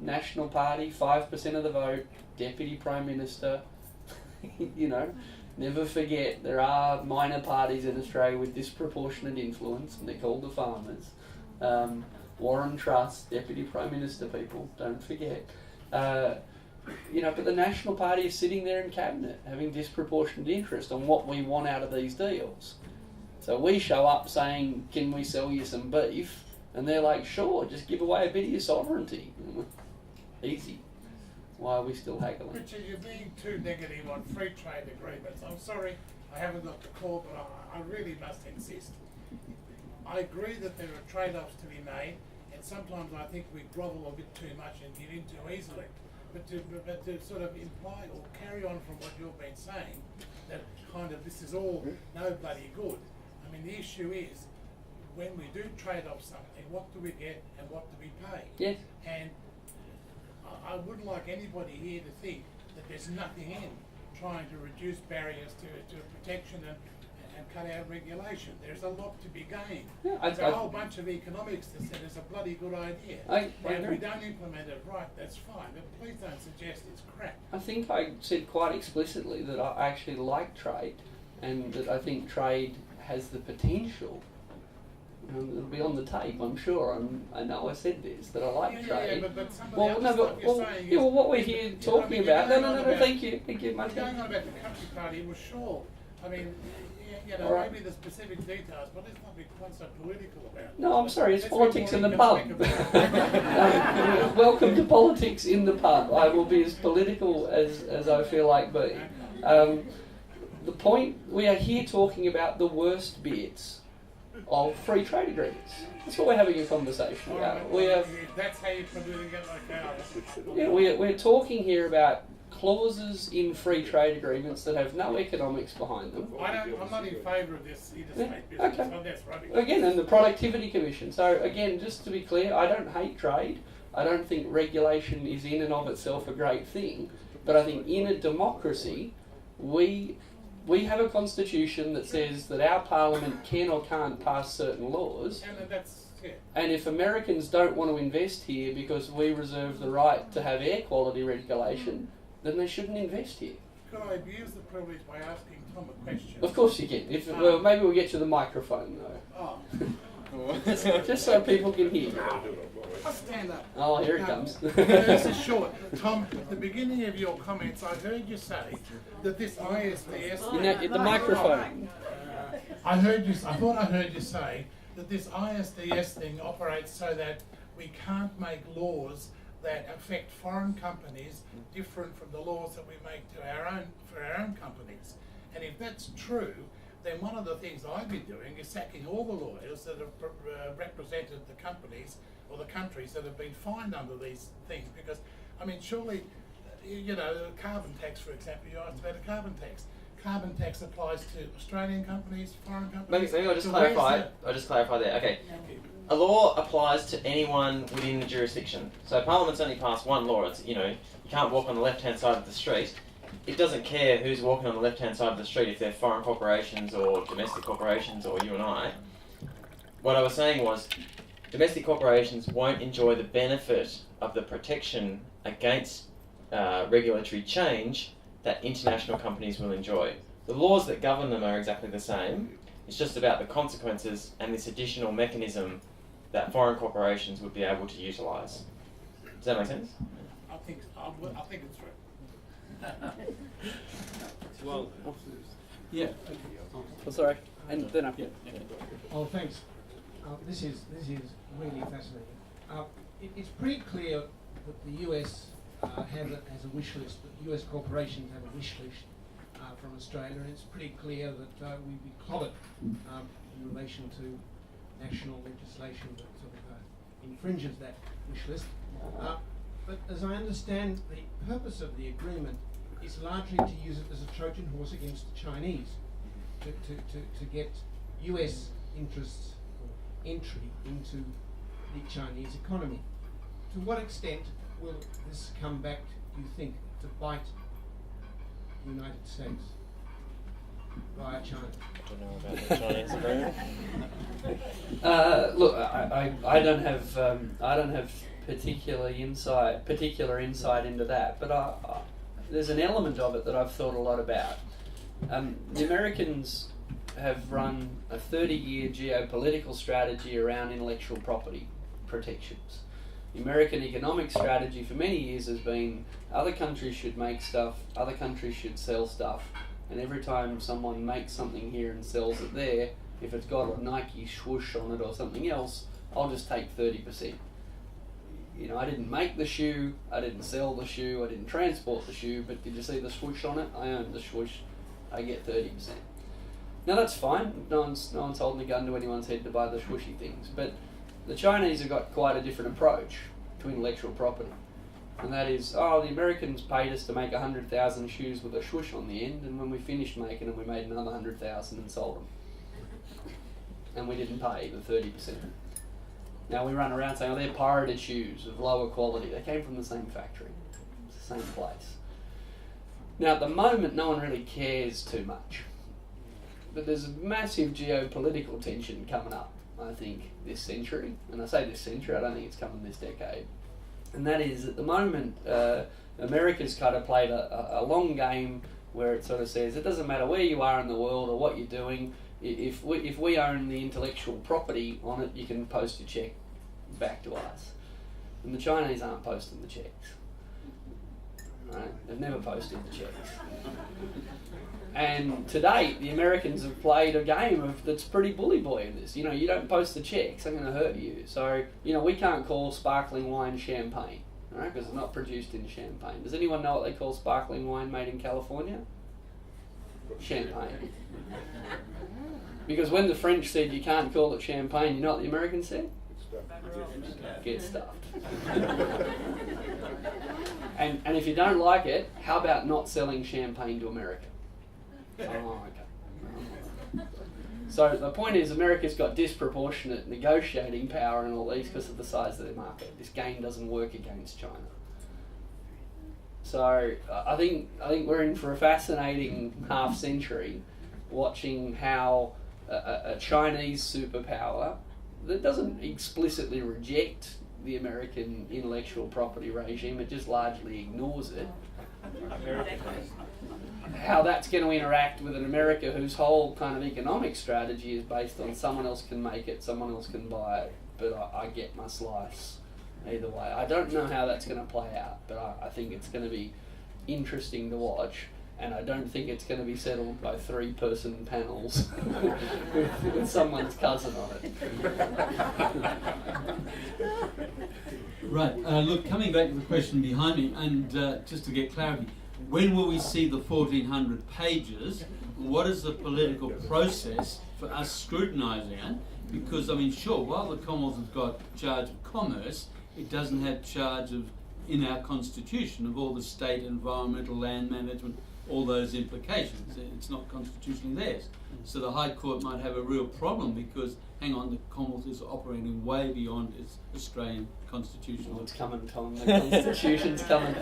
National Party, 5% of the vote, Deputy Prime Minister. Never forget there are minor parties in Australia with disproportionate influence, and they're called the Farmers. Warren Truss, Deputy Prime Minister, people, don't forget. But the National Party is sitting there in Cabinet having disproportionate interest on what we want out of these deals. So we show up saying, can we sell you some beef? And they're like, sure, just give away a bit of your sovereignty. Easy. Why are we still haggling? Richard, you're being too negative on free trade agreements. I'm sorry, I haven't got the call, but I really must insist. I agree that there are trade-offs to be made, and sometimes I think we grovel a bit too much and get in too easily. But to sort of imply or carry on from what you've been saying, that kind of this is all no bloody good. I mean, the issue is, when we do trade off something, what do we get and what do we pay? Yes. And I wouldn't like anybody here to think that there's nothing in trying to reduce barriers to protection and cut out regulation. There's a lot to be gained. Yeah, there's a whole bunch of economics that said it's a bloody good idea. If we don't implement it right, that's fine, but please don't suggest it's crap. I think I said quite explicitly that I actually like trade, and that I think trade has the potential. It'll be on the tape, I'm sure. I know I said this, that I like trade. But some of the other stuff you're saying is... what we're here talking about... No, thank you. Thank you, Martin. Going on about the Country Party, well, sure. I mean, right. maybe the specific details, but let's not be quite so political about it. No, I'm sorry, it's politics in the pub. Welcome to politics in the pub. I will be as political as I feel like being. The point, we are here talking about the worst bits of free trade agreements. That's what we're having a conversation about. That's how you political get like that. We're talking here about clauses in free trade agreements that have no economics behind them. I'm not in favour of this interstate Yeah, business. okay. Oh, that's rubbish. Again, and the Productivity Commission. So again, just to be clear, I don't hate trade. I don't think regulation is in and of itself a great thing. But I think in a democracy, we have a constitution that says that our parliament can or can't pass certain laws. And that's, yeah. And if Americans don't want to invest here because we reserve the right to have air quality regulation, then they shouldn't invest here. Could I abuse the privilege by asking Tom a question? Of course you can. Well, maybe we'll get you the microphone though. Oh, Just so people can hear. I'll stand up. Oh, here it No, comes. This is short. Tom, at the beginning of your comments, I heard you say that this ISDS... You know, the microphone. I thought I heard you say that this ISDS thing operates so that we can't make laws that affect foreign companies different from the laws that we make to for our own companies. And if that's true, then one of the things I'd be doing is sacking all the lawyers that have represented the companies or the countries that have been fined under these things. Because, I mean, surely, you know, carbon tax, for example, you asked about a carbon tax. Carbon tax applies to Australian companies, foreign companies. Maybe I'll just So clarify. where's I'll just clarify there. Okay. A law applies to anyone within the jurisdiction. So Parliament's only passed one law. It's, you know, you can't walk on the left-hand side of the street. It doesn't care who's walking on the left-hand side of the street, if they're foreign corporations or domestic corporations or you and I. What I was saying was, domestic corporations won't enjoy the benefit of the protection against regulatory change that international companies will enjoy. The laws that govern them are exactly the same. It's just about the consequences and this additional mechanism that foreign corporations would be able to utilise. Does that make sense? I think it's true. Well, Yeah. Oh, sorry. And then up. Yeah. Oh, thanks. This is really fascinating. It's pretty clear that the US has a wish list. That US corporations have a wish list from Australia, and it's pretty clear that we'd be clobbered in relation to national legislation that sort of infringes that wish list. But as I understand, the purpose of the agreement is largely to use it as a Trojan horse against the Chinese, to get US interests or entry into the Chinese economy. To what extent will this come back, do you think, to bite the United States via China? I don't know about the Chinese agreement. Look, I don't have particular insight into that, but there's an element of it that I've thought a lot about. The Americans have run a 30-year geopolitical strategy around intellectual property protections. The American economic strategy for many years has been other countries should make stuff, other countries should sell stuff, and every time someone makes something here and sells it there, if it's got a Nike swoosh on it or something else, I'll just take 30%. You know, I didn't make the shoe, I didn't sell the shoe, I didn't transport the shoe, but did you see the swoosh on it? I own the swoosh, I get 30%. Now that's fine, no one's holding a gun to anyone's head to buy the swooshy things, but the Chinese have got quite a different approach to intellectual property. And that is, the Americans paid us to make 100,000 shoes with a swoosh on the end, and when we finished making them, we made another 100,000 and sold them. And we didn't pay the 30%. Now we run around saying, they're pirated shoes of lower quality. They came from the same factory, it's the same place. Now at the moment, no one really cares too much. But there's a massive geopolitical tension coming up, I think, this century. And I say this century, I don't think it's coming this decade. And that is, at the moment, America's kind of played a long game where it sort of says, it doesn't matter where you are in the world or what you're doing, if we own the intellectual property on it, you can post your check back to us. And the Chinese aren't posting the checks. Right? They've never posted the checks. And to date, the Americans have played a game that's pretty bully boy in this. You know, you don't post the checks, I'm going to hurt you. So, you know, we can't call sparkling wine champagne, right? Because it's not produced in Champagne. Does anyone know what they call sparkling wine made in California? Champagne. Because when the French said you can't call it champagne, you know what the Americans said? Get stuffed. And if you don't like it, how about not selling champagne to America? Oh, okay. So the point is, America's got disproportionate negotiating power and all these because of the size of their market. This game doesn't work against China. So I think we're in for a fascinating half century, watching how a Chinese superpower that doesn't explicitly reject the American intellectual property regime, it just largely ignores it. How that's going to interact with an America whose whole kind of economic strategy is based on someone else can make it, someone else can buy it, but I get my slice either way. I don't know how that's going to play out, but I think it's going to be interesting to watch, and I don't think it's going to be settled by 3-person panels with someone's cousin on it. Right, look, coming back to the question behind me, and just to get clarity, when will we see the 1,400 pages? What is the political process for us scrutinising it? Because, I mean, sure, while the Commonwealth has got charge of commerce, it doesn't have charge of, in our constitution, of all the state, environmental, land management, all those implications. It's not constitutionally theirs. So the High Court might have a real problem because, hang on, the Commonwealth is operating way beyond its Australian constitution. Well, it's coming, Tom. The Constitution's coming.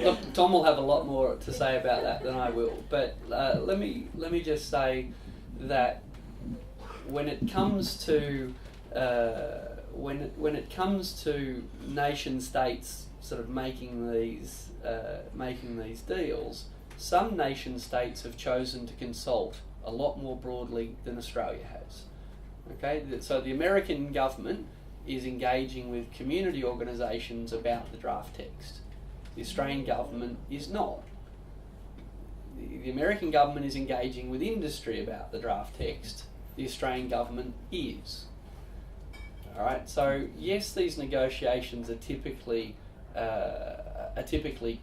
Look, Tom will have a lot more to say about that than I will. But let me just say that when it comes to when it comes to nation states sort of making these deals, some nation states have chosen to consult a lot more broadly than Australia has. Okay, so the American government is engaging with community organisations about the draft text. The Australian government is not. The American government is engaging with industry about the draft text. The Australian government is. All right. So yes, these negotiations are typically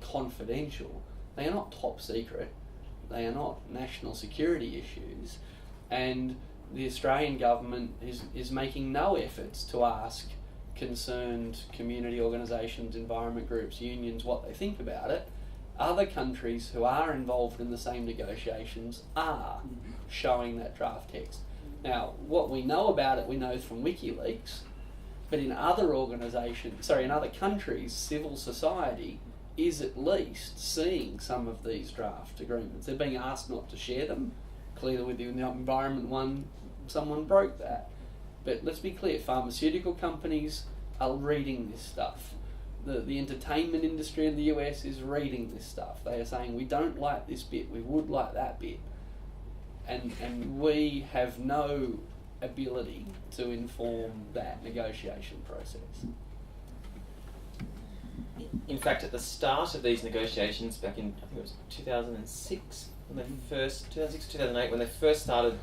confidential. They are not top secret. They are not national security issues, and the Australian government is making no efforts to ask concerned community organisations, environment groups, unions what they think about it. Other countries who are involved in the same negotiations are showing that draft text. Now, what we know about it, we know from WikiLeaks, but in other in other countries, civil society is at least seeing some of these draft agreements. They're being asked not to share them. Clearly with the environment one, someone broke that. But let's be clear, pharmaceutical companies are reading this stuff. The entertainment industry in the US is reading this stuff. They are saying, we don't like this bit, we would like that bit. And we have no ability to inform that negotiation process. In fact, at the start of these negotiations, back in, I think it was 2006, 2008, when they first started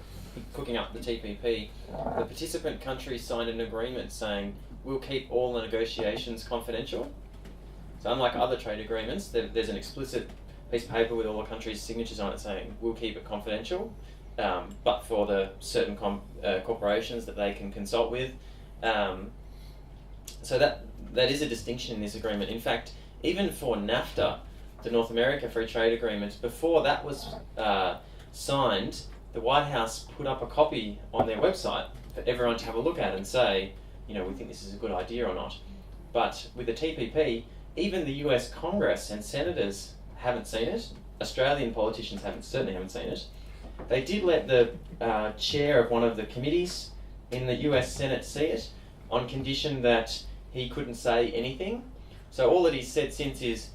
cooking up the TPP, the participant countries signed an agreement saying, we'll keep all the negotiations confidential. So unlike other trade agreements, there's an explicit piece of paper with all the countries' signatures on it saying, we'll keep it confidential, but for the certain corporations that they can consult with. So that is a distinction in this agreement. In fact, even for NAFTA, the North America Free Trade Agreement, before that was signed, the White House put up a copy on their website for everyone to have a look at and say, we think this is a good idea or not. But with the TPP, even the US Congress and senators haven't seen it. Australian politicians certainly haven't seen it. They did let the chair of one of the committees in the US Senate see it on condition that he couldn't say anything. So all that he's said since is,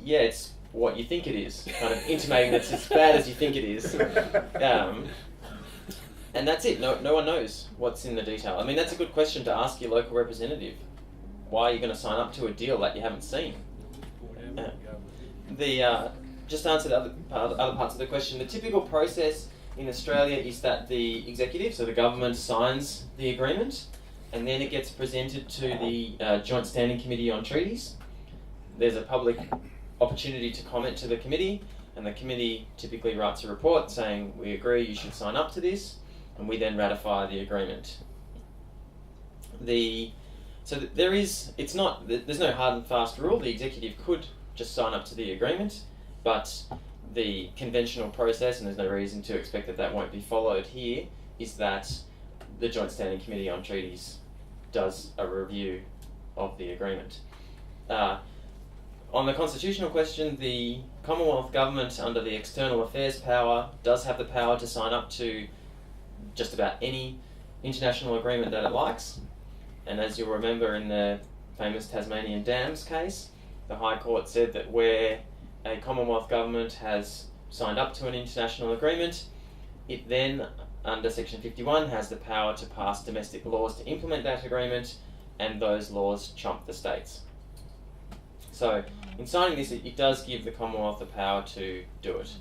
yeah, it's what you think it is, kind of intimating that it's as bad as you think it is. And that's it. No one knows what's in the detail. I mean, that's a good question to ask your local representative. Why are you going to sign up to a deal that you haven't seen? Just to answer the other parts of the question, the typical process in Australia is that the executive, so the government, signs the agreement, and then it gets presented to the Joint Standing Committee on Treaties. There's a public opportunity to comment to the committee, and the committee typically writes a report saying, we agree you should sign up to this, and we then ratify the agreement. there's no hard and fast rule. The executive could just sign up to the agreement, but the conventional process, and there's no reason to expect that won't be followed here, is that the Joint Standing Committee on Treaties does a review of the agreement. On the constitutional question, the Commonwealth Government, under the External Affairs power, does have the power to sign up to just about any international agreement that it likes. And as you'll remember in the famous Tasmanian Dams case, the High Court said that where a Commonwealth Government has signed up to an international agreement, it then, under Section 51, has the power to pass domestic laws to implement that agreement, and those laws trump the states. So, in signing this, it does give the Commonwealth the power to do it.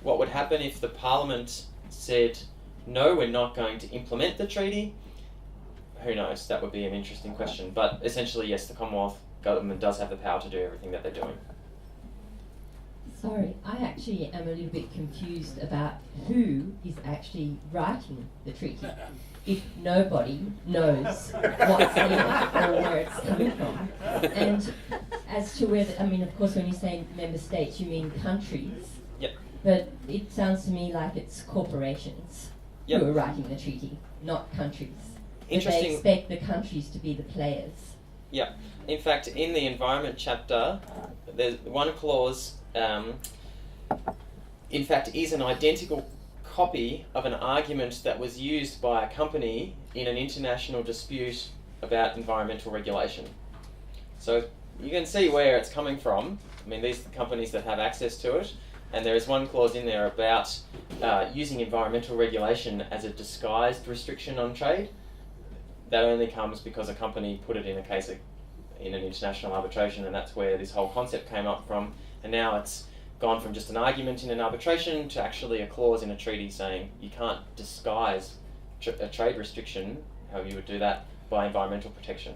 What would happen if the Parliament said, no, we're not going to implement the treaty? Who knows? That would be an interesting question. But essentially, yes, the Commonwealth Government does have the power to do everything that they're doing. Sorry, I actually am a little bit confused about who is actually writing the treaty. If nobody knows what's in it or where it's coming from. And as to whether, I mean, of course, when you say member states, you mean countries. Yep. But it sounds to me like it's corporations Yep. who are writing the treaty, not countries. Interesting. They expect the countries to be the players. Yeah. In fact, in the environment chapter, there's one clause, in fact, is an identical copy of an argument that was used by a company in an international dispute about environmental regulation. So you can see where it's coming from. I mean, these are the companies that have access to it, and there is one clause in there about using environmental regulation as a disguised restriction on trade. That only comes because a company put it in a case in an international arbitration, and that's where this whole concept came up from. And now it's gone from just an argument in an arbitration to actually a clause in a treaty saying you can't disguise a trade restriction, however you would do that, by environmental protection.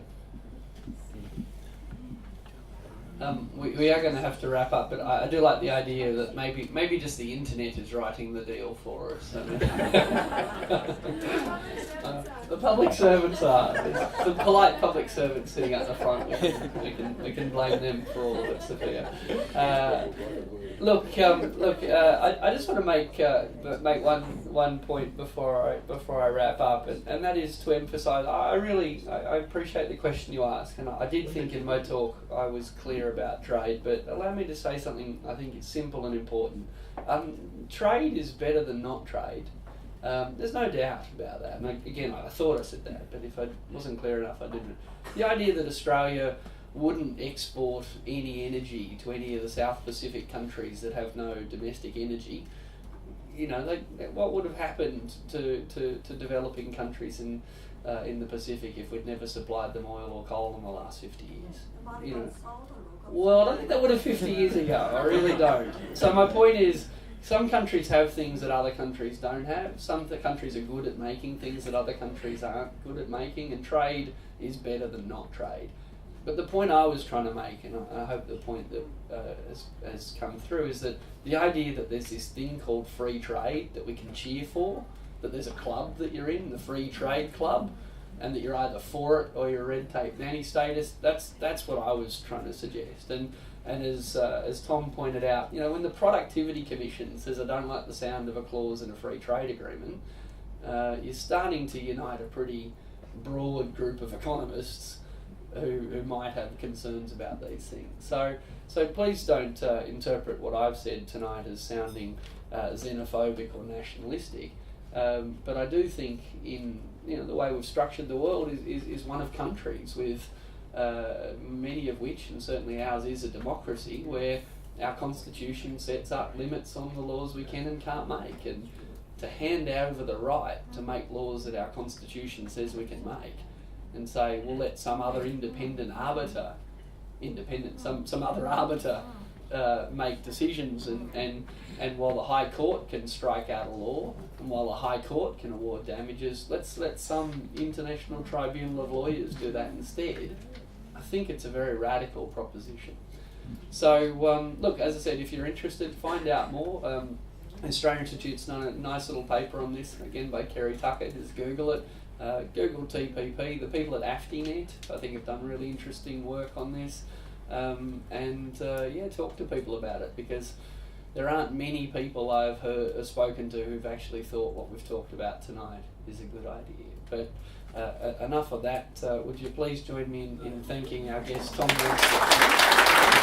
We are going to have to wrap up, but I do like the idea that maybe just the internet is writing the deal for us. The public servants are. There's the polite public servants sitting at the front. We can blame them for all of it, Sophia. I just want to make one point before I wrap up, and that is to emphasise. I appreciate the question you asked, and I did think in my talk I was clear about trade, but allow me to say something I think is simple and important. Trade is better than not trade. There's no doubt about that. And again, I thought I said that, but if I wasn't clear enough, I didn't. The idea that Australia wouldn't export any energy to any of the South Pacific countries that have no domestic energy, what would have happened to developing countries in the Pacific if we'd never supplied them oil or coal in the last 50 years? Well, I don't think that would have 50 years ago. I really don't. So my point is, some countries have things that other countries don't have. Some countries are good at making things that other countries aren't good at making, and trade is better than not trade. But the point I was trying to make, and I hope the point that has come through, is that the idea that there's this thing called free trade that we can cheer for, that there's a club that you're in, the free trade club, and that you're either for it or you're red tape nanny status, that's what I was trying to suggest. And as Tom pointed out, when the Productivity Commission says I don't like the sound of a clause in a free trade agreement, you're starting to unite a pretty broad group of economists who might have concerns about these things. So please don't interpret what I've said tonight as sounding xenophobic or nationalistic. But I do think in the way we've structured the world is one of countries with many of which, and certainly ours is a democracy, where our constitution sets up limits on the laws we can and can't make. And to hand over the right to make laws that our constitution says we can make, and say we'll let some other some other arbiter make decisions, and while the High Court can strike out a law, and while the High Court can award damages, let's let some international tribunal of lawyers do that instead. I think it's a very radical proposition. So look, as I said, if you're interested, find out more. The Australian Institute's done a nice little paper on this, again by Kerry Tucker, just Google it. Google TPP. The people at AFTINET, I think, have done really interesting work on this. Talk to people about it, because there aren't many people I've spoken to who've actually thought what we've talked about tonight is a good idea. But enough of that. Would you please join me in thanking our guest, Tom Warne-Smith.